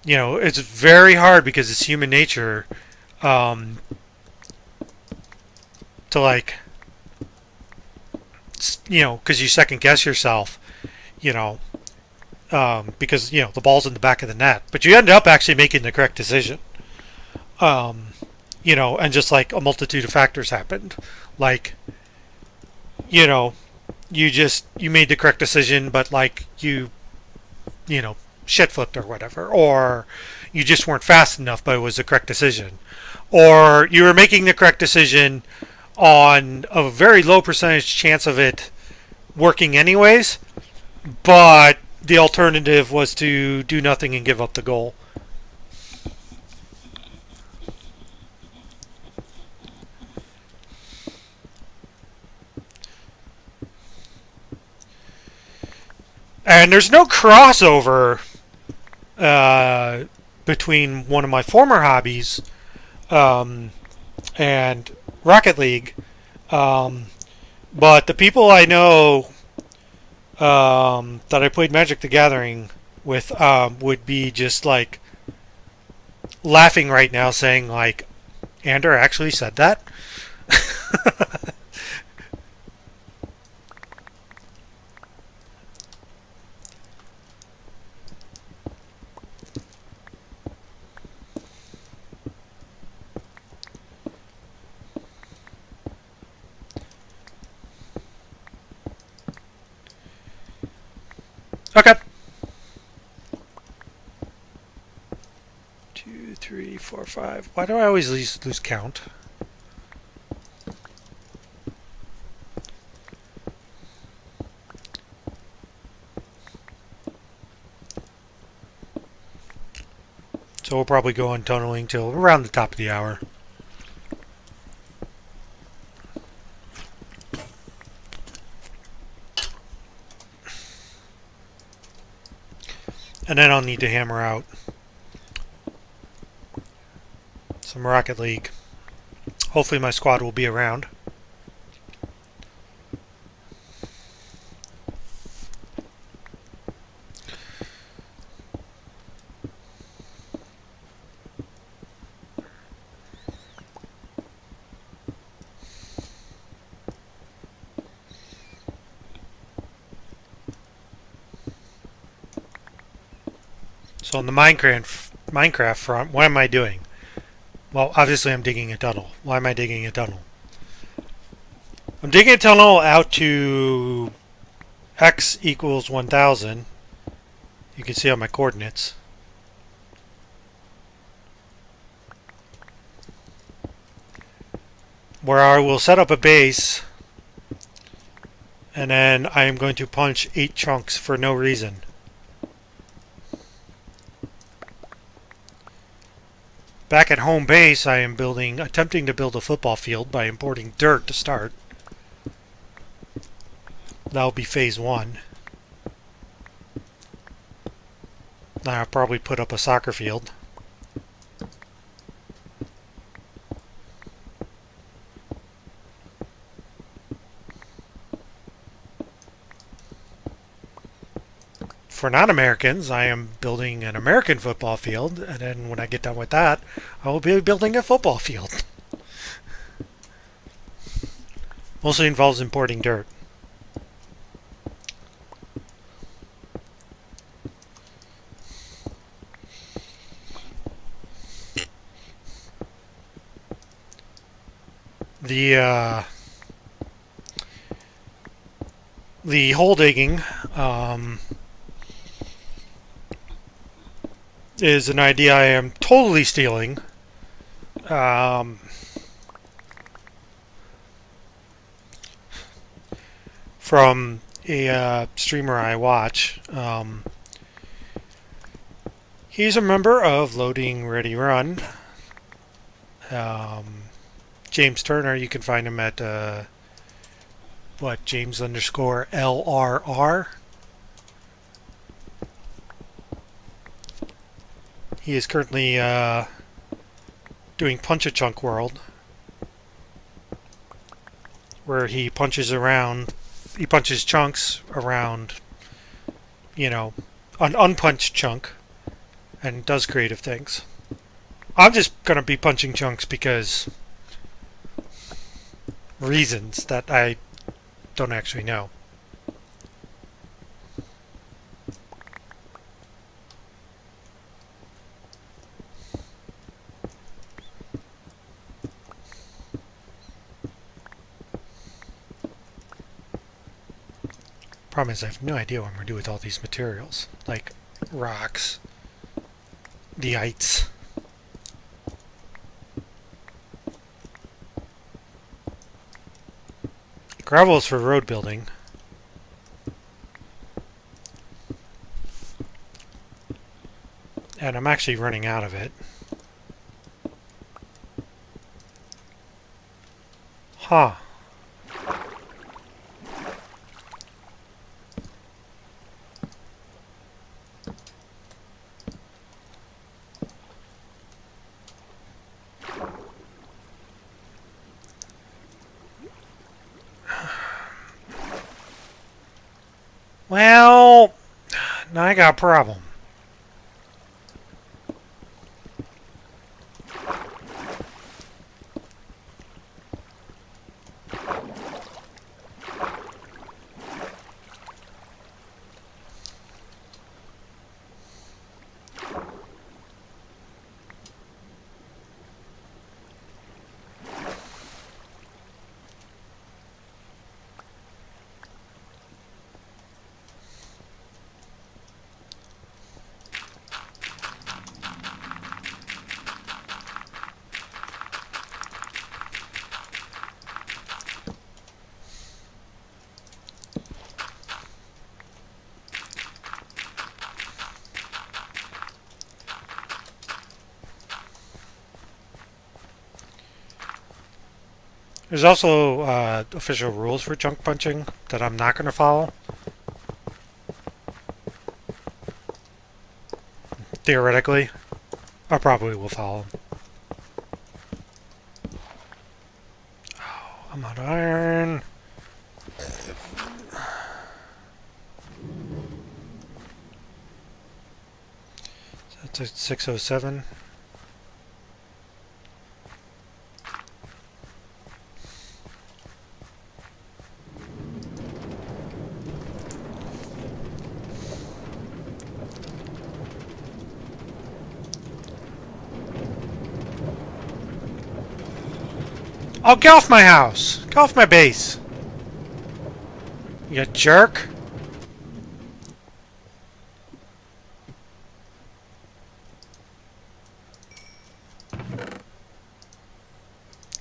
very hard because it's human nature, to like, because you second guess yourself, because the ball's in the back of the net, but you end up actually making the correct decision. Um, and just like a multitude of factors happened, like, you made the correct decision, but like shit flipped or whatever, or you just weren't fast enough, but it was the correct decision, or you were making the correct decision on a very low percentage chance of it working anyways, but the alternative was to do nothing and give up the goal. And there's no crossover between one of my former hobbies and Rocket League. But the people I know that I played Magic the Gathering with would be just like laughing right now, saying like, Ander actually said that? Okay. 2, 3, 4, 5. Why do I always lose count? So we'll probably go on tunneling till around the top of the hour. And then I'll need to hammer out some Rocket League. Hopefully my squad will be around. So on the Minecraft front, what am I doing? Well, obviously I'm digging a tunnel. Why am I digging a tunnel? I'm digging a tunnel out to x equals 1000. You can see on my coordinates. Where I will set up a base, and then I am going to punch 8 chunks for no reason. Back at home base, I am attempting to build a football field by importing dirt to start. That'll be phase 1. Then I'll probably put up a soccer field. For non-Americans, I am building an American football field, and then when I get done with that, I will be building a football field. Mostly involves importing dirt. The hole digging is an idea I am totally stealing from a streamer I watch. He's a member of Loading Ready Run. James Turner, you can find him at James_LRR. He is currently doing Punch-a-Chunk World, where he punches chunks around, an unpunched chunk, and does creative things. I'm just going to be punching chunks because reasons that I don't actually know. Problem is I have no idea what I'm going to do with all these materials, like rocks, the ites. Gravel is for road building. And I'm actually running out of it. Huh. Well, now I got a problem. There's also official rules for junk punching that I'm not going to follow. Theoretically, I probably will follow. Oh, I'm out of iron. That's a 607. Oh, get off my house! Get off my base! You jerk!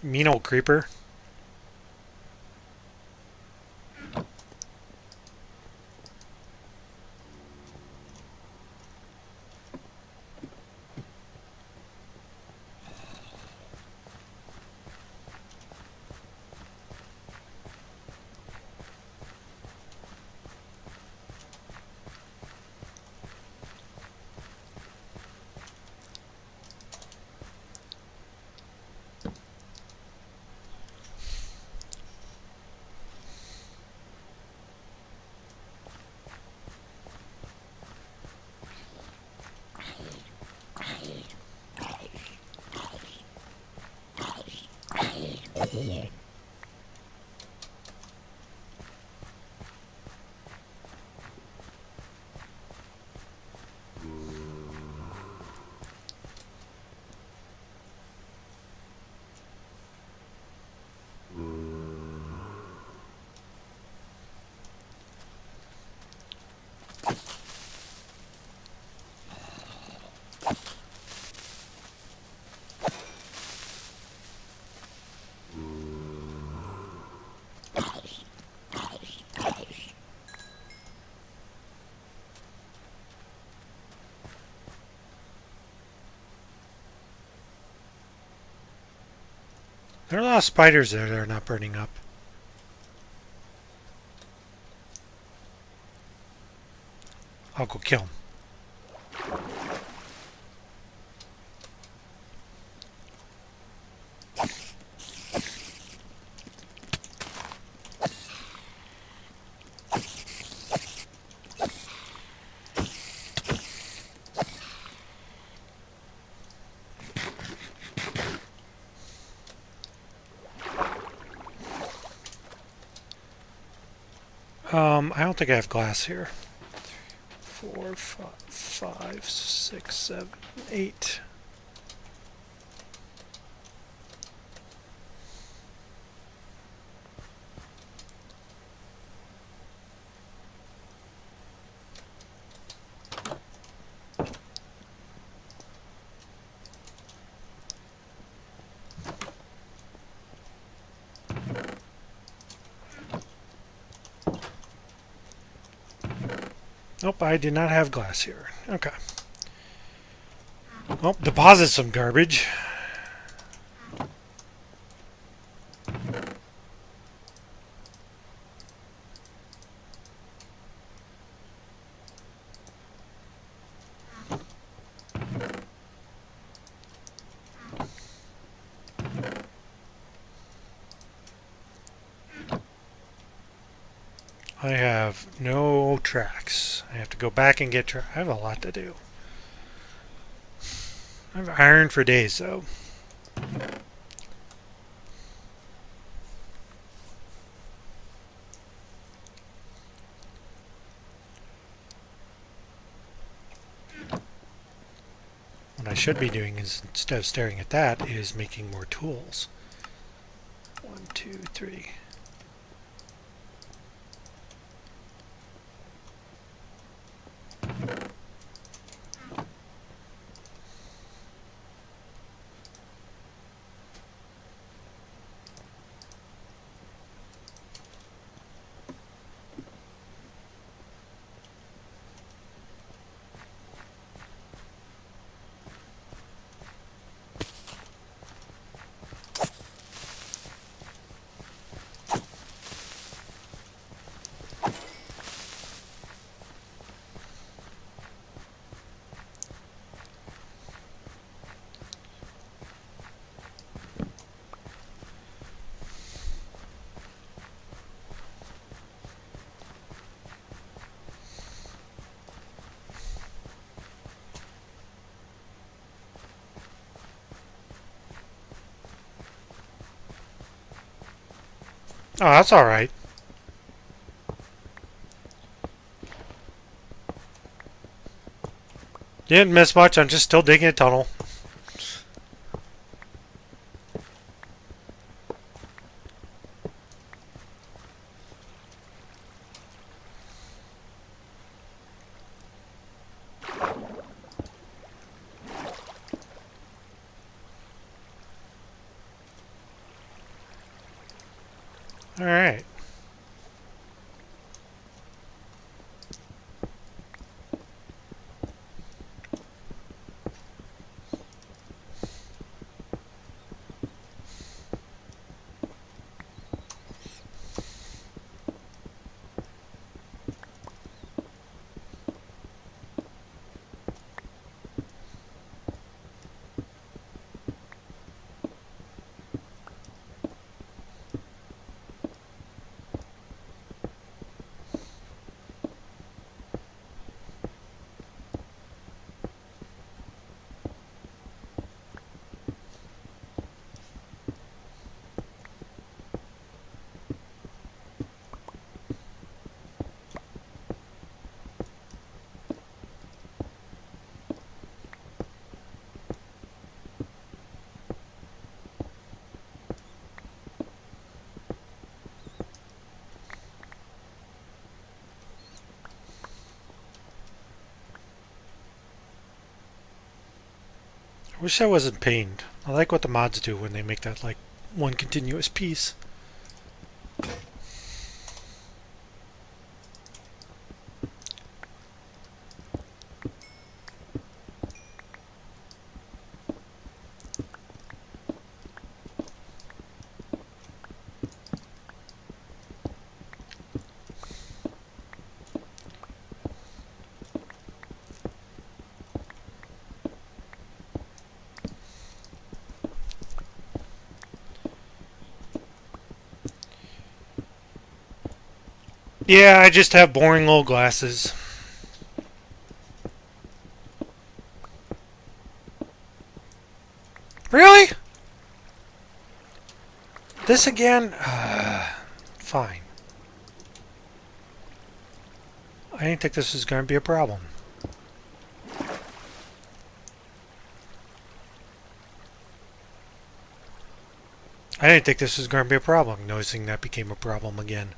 Mean old creeper. There are a lot of spiders there that are not burning up. I'll go kill them. I don't think I have glass here. 4, 5, 6, 7, 8. Nope, I do not have glass here. Okay. Oh, deposit some garbage. I have no tracks. I have to go back and get tracks. I have a lot to do. I've ironed for days, though. What I should be doing is, instead of staring at that, is making more tools. 1, 2, 3. Oh, that's alright. Didn't miss much. I'm just still digging a tunnel. Alright. I wish I wasn't pained. I like what the mods do when they make that like one continuous piece. Yeah, I just have boring old glasses. Really? This again? Fine. I didn't think this was going to be a problem. I didn't think this was going to be a problem, noticing that became a problem again.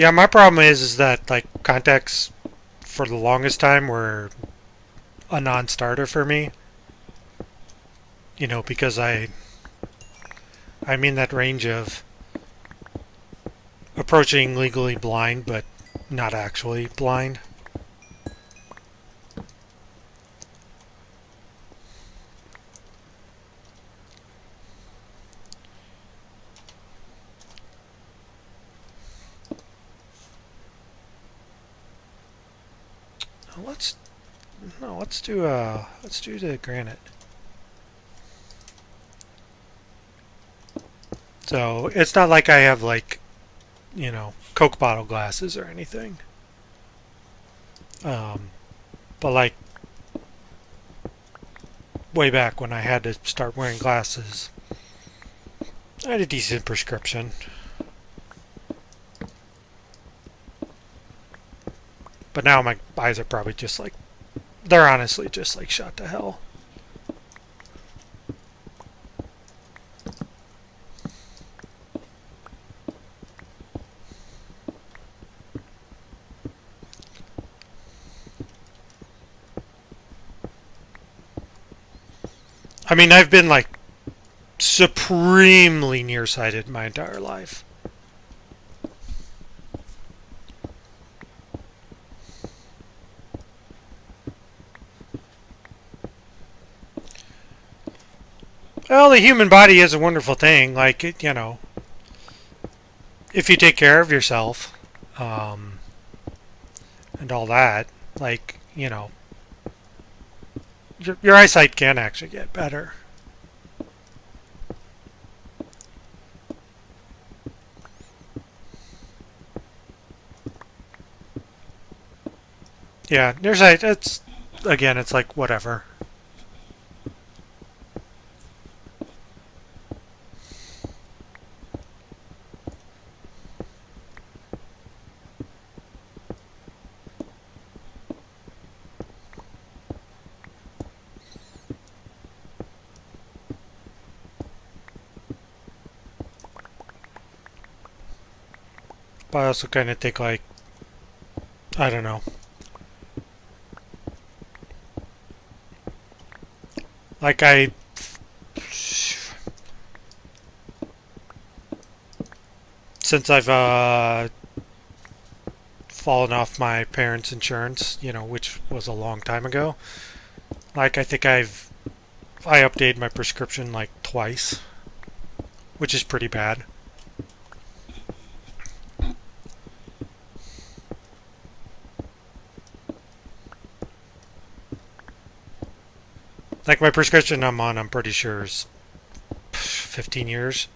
Yeah, my problem is that like contacts for the longest time were a non-starter for me. You know, because I'm in that range of approaching legally blind, but not actually blind. Let's no, let's do the granite. So it's not like I have like, you know, Coke bottle glasses or anything. Um, but like way back when I had to start wearing glasses, I had a decent prescription. But now my eyes are probably just like, they're honestly just like shot to hell. I mean, I've been like supremely nearsighted my entire life. Well, the human body is a wonderful thing. Like, you know, if you take care of yourself um, and all that, like, you know, your eyesight can actually get better. Yeah, nearsight, it's, again, it's like whatever. But I also kind of think, like, I don't know. Like, since I've fallen off my parents' insurance, you know, which was a long time ago, like, I think I updated my prescription like twice, which is pretty bad. Like, my prescription I'm on, I'm pretty sure is 15 years.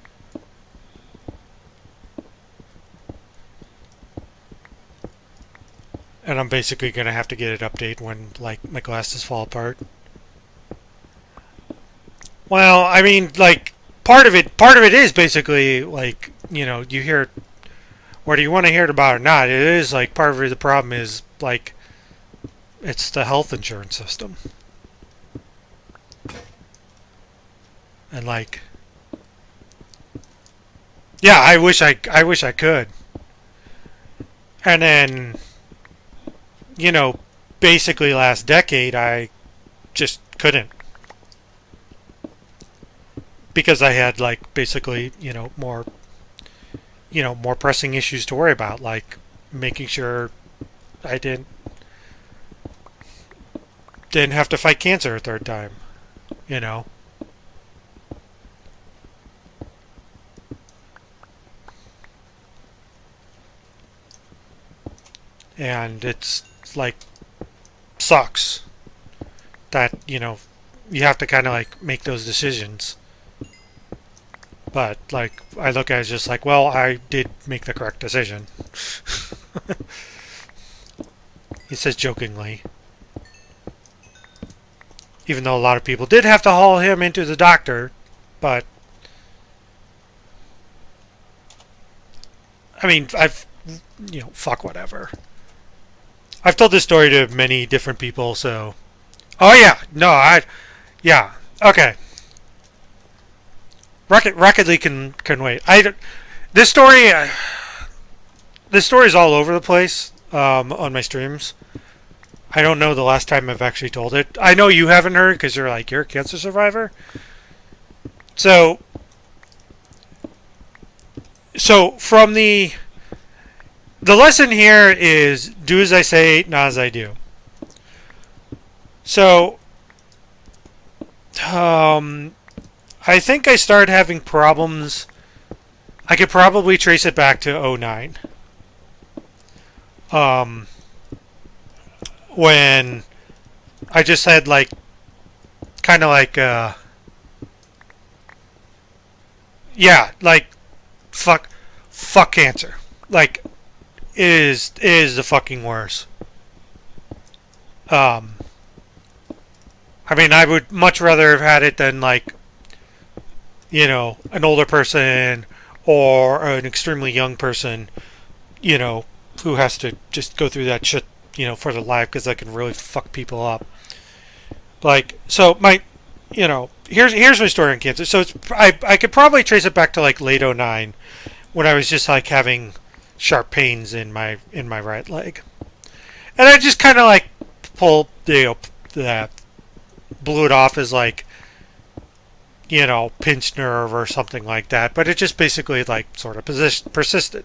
And I'm basically going to have to get it updated when, like, my glasses fall apart. Well, I mean, like, part of it is basically, like, you know, you hear, whether you want to hear it about it or not, it is, like, part of the problem is, like, it's the health insurance system. And, like, yeah, I wish I could. And then, you know, basically last decade, I just couldn't. Because I had, like, basically, more pressing issues to worry about, like making sure I didn't have to fight cancer a third time, you know. And it's like sucks that, you know, you have to kind of like make those decisions. But like I look at it as just like, well, I did make the correct decision. He says jokingly. Even though a lot of people did have to haul him into the doctor, but I mean, fuck whatever. I've told this story to many different people, so. Oh yeah, no, yeah, okay. Rocket League can wait. This story, this story's all over the place on my streams. I don't know the last time I've actually told it. I know you haven't heard because you're like, you're a cancer survivor. So, from the lesson here is do as I say, not as I do. So, I think I started having problems. I could probably trace it back to '09. When I just had like, kind of like, yeah, like, fuck cancer. Like, is the fucking worst. Um, I mean, I would much rather have had it than like, an older person or an extremely young person, who has to just go through that shit, for their life because that can really fuck people up. Like, so here's my story on cancer. So I could probably trace it back to like late '09 when I was just like having sharp pains in my right leg, and I just kind of like pulled that blew it off as like pinched nerve or something like that, but it just basically like sort of persisted.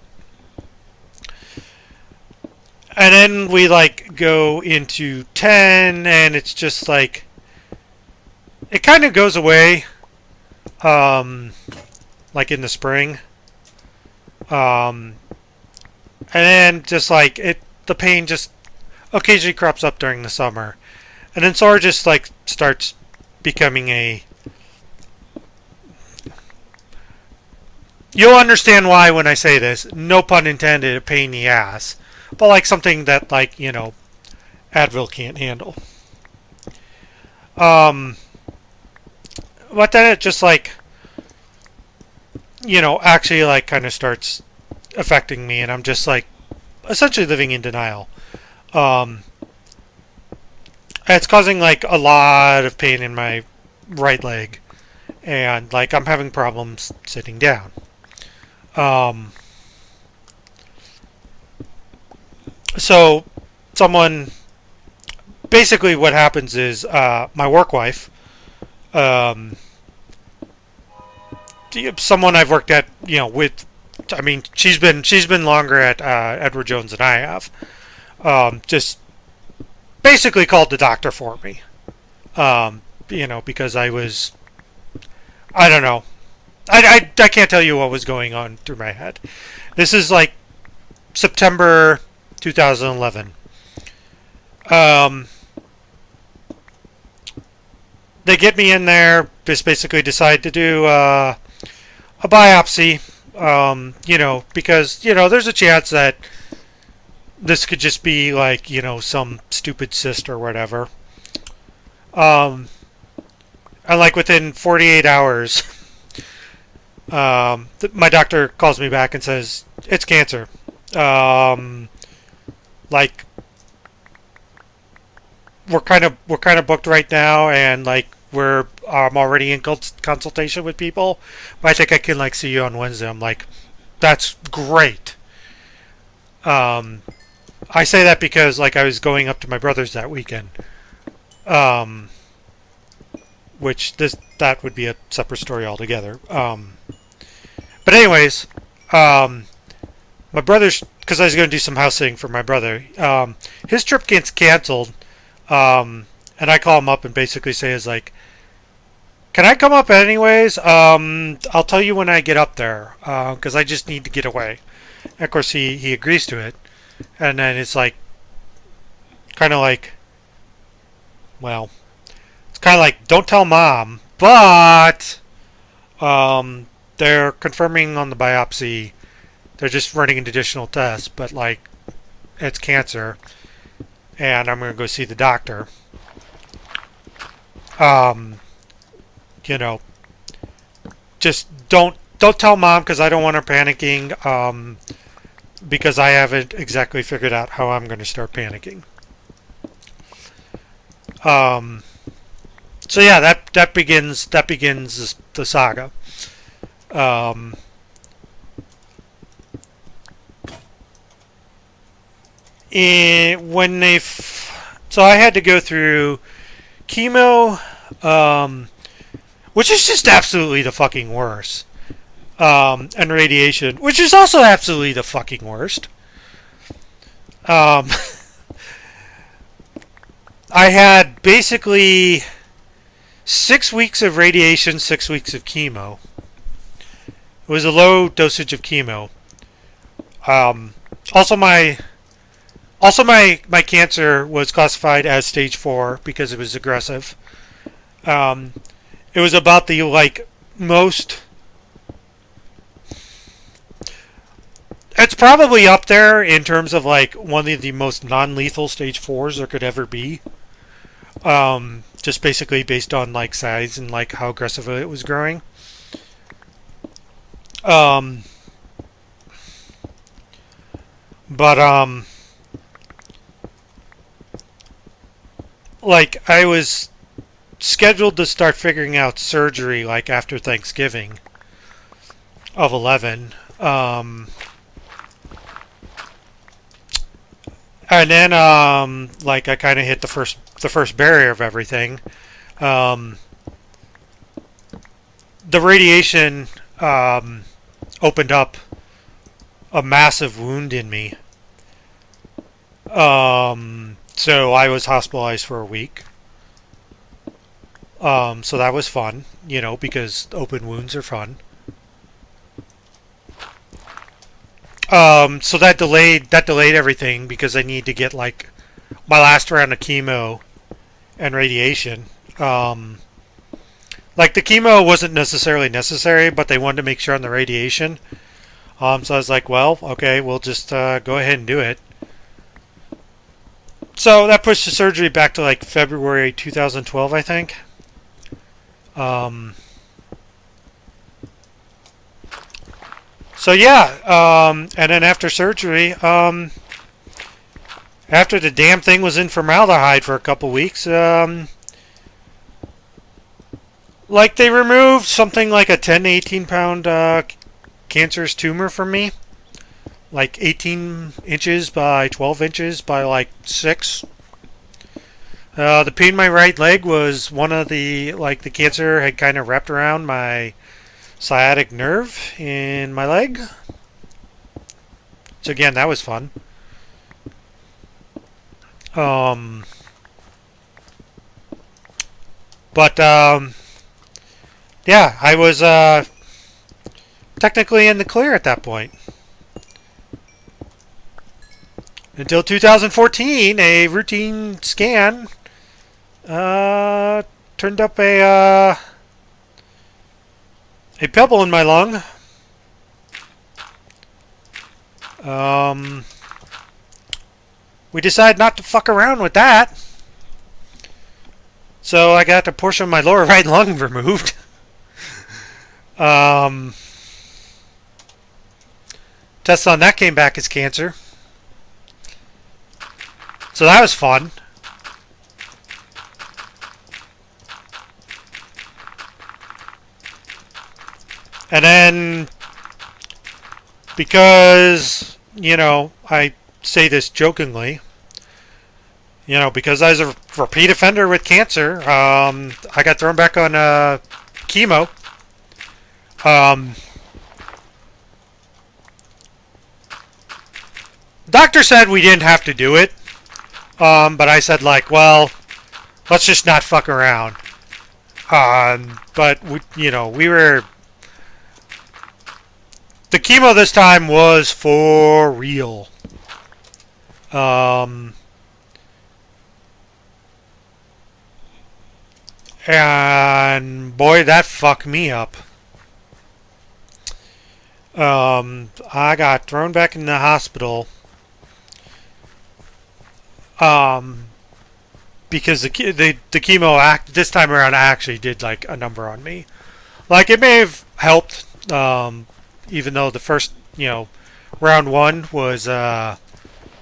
And then we like go into 10 and it's just like it kind of goes away like in the spring. And then just like the pain just occasionally crops up during the summer. And then sort of just like starts becoming you'll understand why when I say this, no pun intended, a pain in the ass. But like something that like, Advil can't handle. But then it just like, actually like kind of starts affecting me and I'm just like essentially living in denial. It's causing like a lot of pain in my right leg and like I'm having problems sitting down. So someone basically what happens is my work wife, someone I've worked at, with. I mean, she's been longer at Edward Jones than I have. Just basically called the doctor for me. Because I was, I don't know, I can't tell you what was going on through my head. This is like September 2011. They get me in there. Just basically decide to do a biopsy. Because there's a chance that this could just be like some stupid cyst or whatever. And like within 48 hours, my doctor calls me back and says it's cancer. Like we're kind of booked right now, and like we're already in consultation with people, but I think I can like see you on Wednesday. I'm like, that's great. I say that because like I was going up to my brother's that weekend, which that would be a separate story altogether. But anyways, my brother's, because I was going to do some house sitting for my brother. His trip gets canceled, and I call him up and basically say is like, can I come up anyways? I'll tell you when I get up there, because I just need to get away. And of course, he agrees to it, and then it's like, kind of like, well, it's kind of like, don't tell mom, but they're confirming on the biopsy. They're just running an additional test, but like, it's cancer, and I'm gonna go see the doctor. Just don't tell mom because I don't want her panicking. Because I haven't exactly figured out how I'm going to start panicking. So yeah, that begins the saga. when so I had to go through chemo, which is just absolutely the fucking worst, and radiation, which is also absolutely the fucking worst. Um, I had basically 6 weeks of radiation, 6 weeks of chemo. It was a low dosage of chemo. Um, also, my cancer was classified as stage 4 because it was aggressive. Um, it was about the most. It's probably up there in terms of one of the most non-lethal stage 4s there could ever be. Just basically based on size and how aggressive it was growing. Um, but I was scheduled to start figuring out surgery after Thanksgiving of 11. And then I kind of hit the first barrier of everything. Um, the radiation opened up a massive wound in me. So I was hospitalized for a week. So that was fun, because open wounds are fun. So that delayed everything because I need to get my last round of chemo and radiation. The chemo wasn't necessarily necessary, but they wanted to make sure on the radiation. So I was like, well, okay, we'll just go ahead and do it. So that pushed the surgery back to February 2012, I think. So yeah, and then after surgery, after the damn thing was in formaldehyde for a couple weeks, they removed something like a 10 to 18 pound cancerous tumor from me, 18 inches by 12 inches by 6. The pain in my right leg was one of the cancer had kind of wrapped around my sciatic nerve in my leg. So again, that was fun. But yeah, I was technically in the clear at that point. Until 2014, a routine scan turned up a pebble in my lung. We decided not to fuck around with that. So I got a portion of my lower right lung removed. Test on that came back as cancer. So that was fun. And then, because, I say this jokingly, because I was a repeat offender with cancer, I got thrown back on chemo. Doctor said we didn't have to do it, but I said well, let's just not fuck around. But we were. The chemo this time was for real. And boy, that fucked me up. I got thrown back in the hospital. Because the chemo this time around actually did a number on me. It may have helped. Even though the first, round 1 was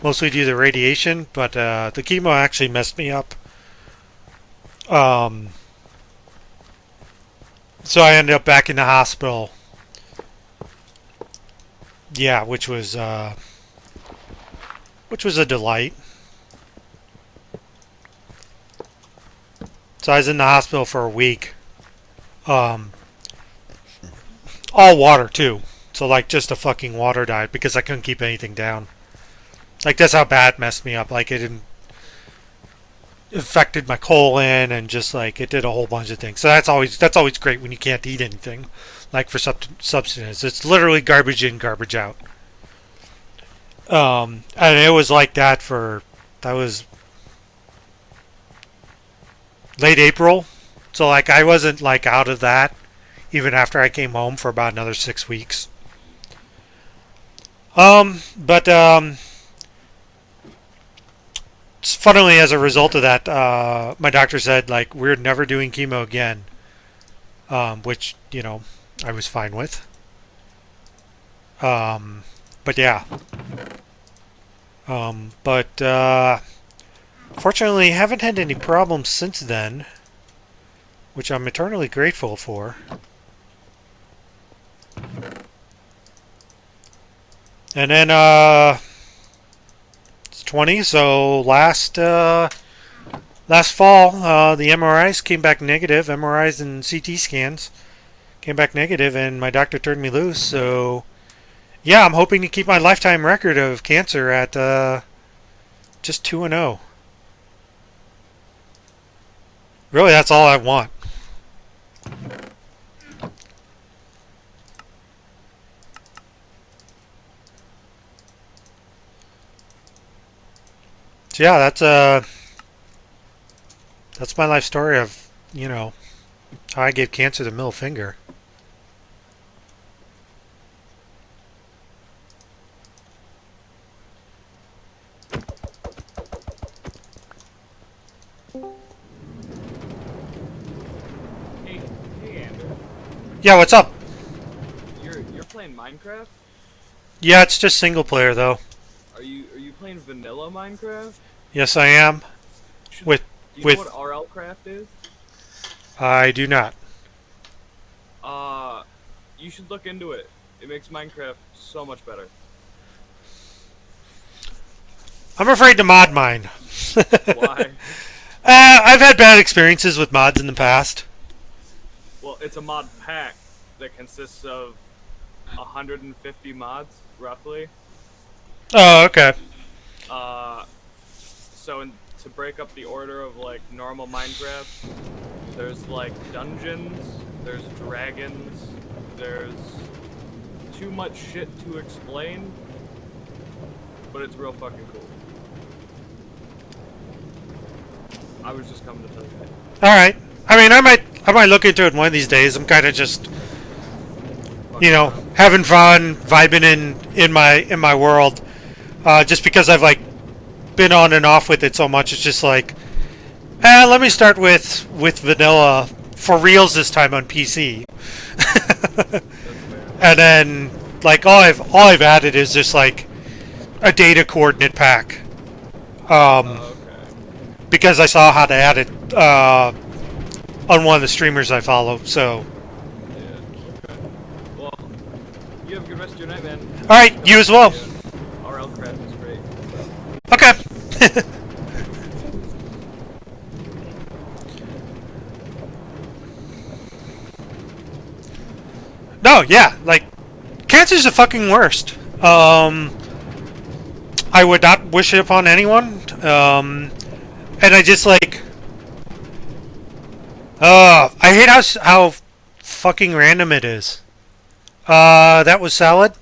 mostly due to radiation, but the chemo actually messed me up. So I ended up back in the hospital. Yeah, which was which was a delight. So I was in the hospital for a week. Um, all water too. So like just a fucking water diet because I couldn't keep anything down. Like that's how bad it messed me up. Like it affected my colon and just like it did a whole bunch of things. So that's always great when you can't eat anything. Like for substance, it's literally garbage in, garbage out. And it was like that was late April. So like I wasn't like out of that even after I came home for about another 6 weeks. But funnily, as a result of that, my doctor said like we're never doing chemo again, which I was fine with. But yeah, but fortunately, haven't had any problems since then, which I'm eternally grateful for. And then it's 20, so last fall, the MRIs came back negative. MRIs and CT scans came back negative, and my doctor turned me loose. So, yeah, I'm hoping to keep my lifetime record of cancer at just 2-0. Really, that's all I want. So yeah, that's my life story of how I gave cancer the middle finger. Hey, Andrew. Yeah, what's up? You're playing Minecraft? Yeah, it's just single player though. Are you playing vanilla Minecraft? Yes, I am. Should, With do you know what with RL Craft is? I do not. Uh, you should look into it. It makes Minecraft so much better. I'm afraid to mod mine. Why? I've had bad experiences with mods in the past. Well, it's a mod pack that consists of 150 mods, roughly. Oh, okay. Uh, to break up the order of like normal Minecraft, there's like dungeons, there's dragons, there's too much shit to explain, but it's real fucking cool. I was just coming to tell you that. All right. I mean, I might look into it one of these days. I'm kind of just Fucking around. having fun, vibing in my world. Just because I've like been on and off with it so much, it's just like, let me start with vanilla for reals this time on PC. That's fair. And then like all I've added is just like a data coordinate pack. Okay. Because I saw how to add it on one of the streamers I follow. So, Yeah. Okay. Well, you have a good rest of your night, man. all right, you as well. RL Craft is great. So. Okay. No, yeah, like cancer's the fucking worst. I would not wish it upon anyone. And I just like, I hate how fucking random it is. That was salad.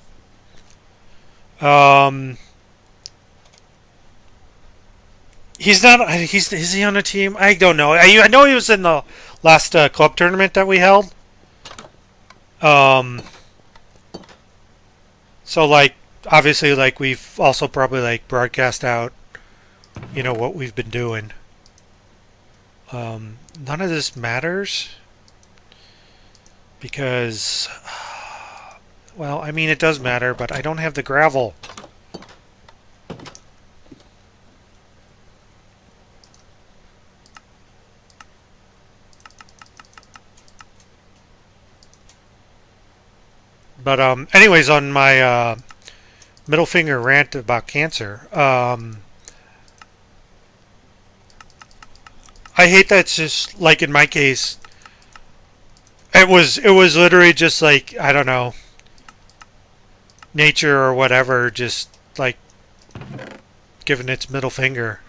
Um, he's not. Is he on a team? I don't know. I know he was in the last club tournament that we held. Um, so like obviously like we've also probably like broadcast out, what we've been doing. None of this matters because, well, I mean it does matter, but I don't have the gravel. But anyways, on my middle finger rant about cancer. I hate that it's just like in my case. It was literally just like I don't know, nature or whatever, just like giving its middle finger.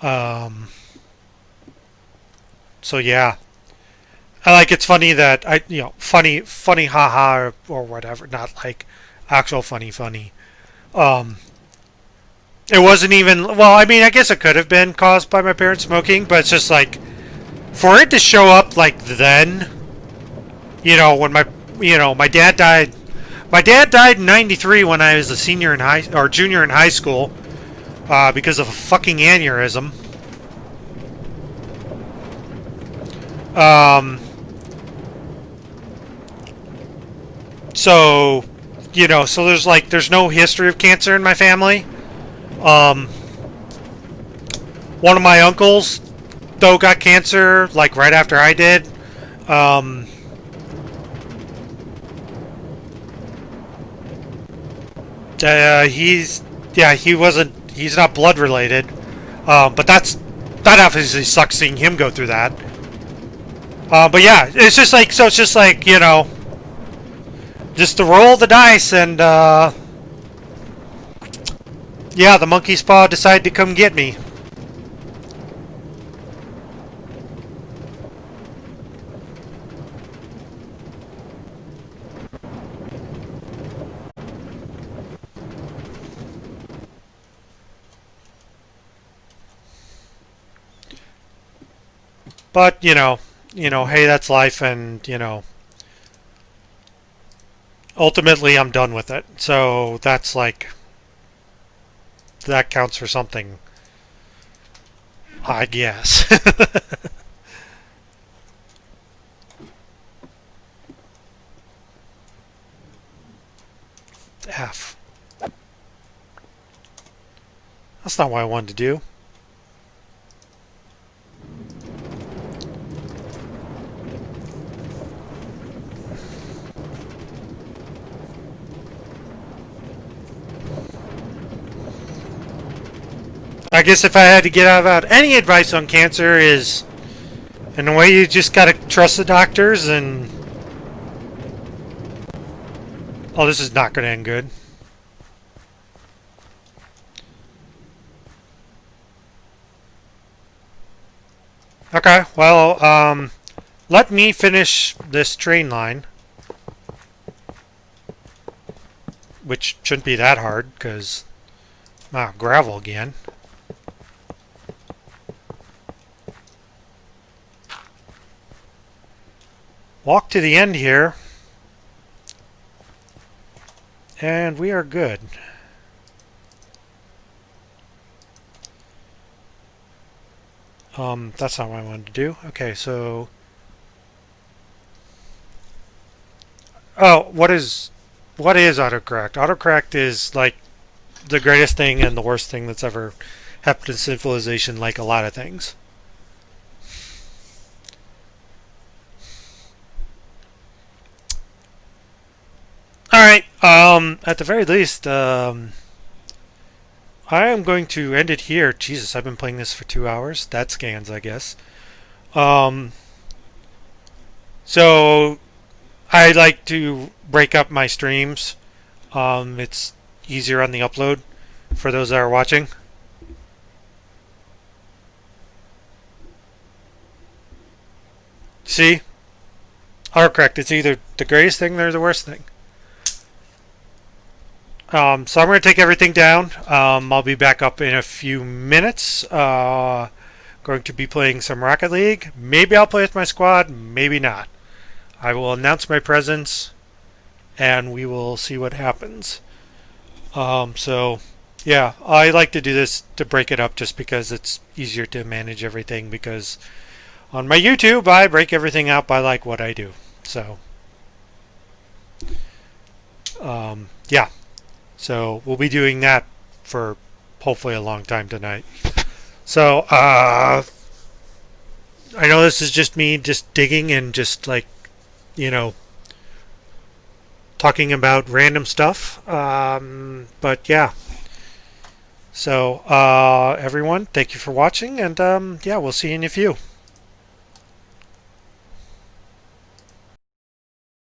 Um, so yeah, I like it's funny that funny haha or whatever, not like actual funny. Um, it wasn't even well. I mean, I guess it could have been caused by my parents smoking, but it's just like for it to show up like then, when my dad died. My dad died in '93 when I was a senior in high or junior in high school because of a fucking aneurysm. Um, so, so there's no history of cancer in my family. Um, one of my uncles, though, got cancer like right after I did. Um, he's not blood related. But that obviously sucks seeing him go through that. But yeah, it's just like so. It's just like just to roll the dice, and yeah, the monkey's paw decided to come get me. But hey, that's life, and ultimately I'm done with it. So that's like that counts for something, I guess. F. That's not what I wanted to do. I guess if I had to get out any advice on cancer is, in a way, you just gotta trust the doctors and. Oh, this is not gonna end good. Okay, well, let me finish this train line, which shouldn't be that hard because gravel again. Walk to the end here, and we are good. That's not what I wanted to do. Okay, so... Oh, what is autocorrect? Autocorrect is like the greatest thing and the worst thing that's ever happened in civilization, like a lot of things. Alright, at the very least, I am going to end it here. Jesus, I've been playing this for 2 hours. That scans, I guess. So, I like to break up my streams. It's easier on the upload for those that are watching. See? Autocorrect, it's either the greatest thing or the worst thing. So I'm going to take everything down. I'll be back up in a few minutes. Going to be playing some Rocket League. Maybe I'll play with my squad, maybe not. I will announce my presence, and we will see what happens. So, yeah, I like to do this to break it up just because it's easier to manage everything, because on my YouTube, I break everything out by like what I do. So, yeah. So we'll be doing that for hopefully a long time tonight. So I know this is just me just digging and just like talking talking about random stuff. But yeah. So everyone, thank you for watching, and yeah, we'll see you in a few.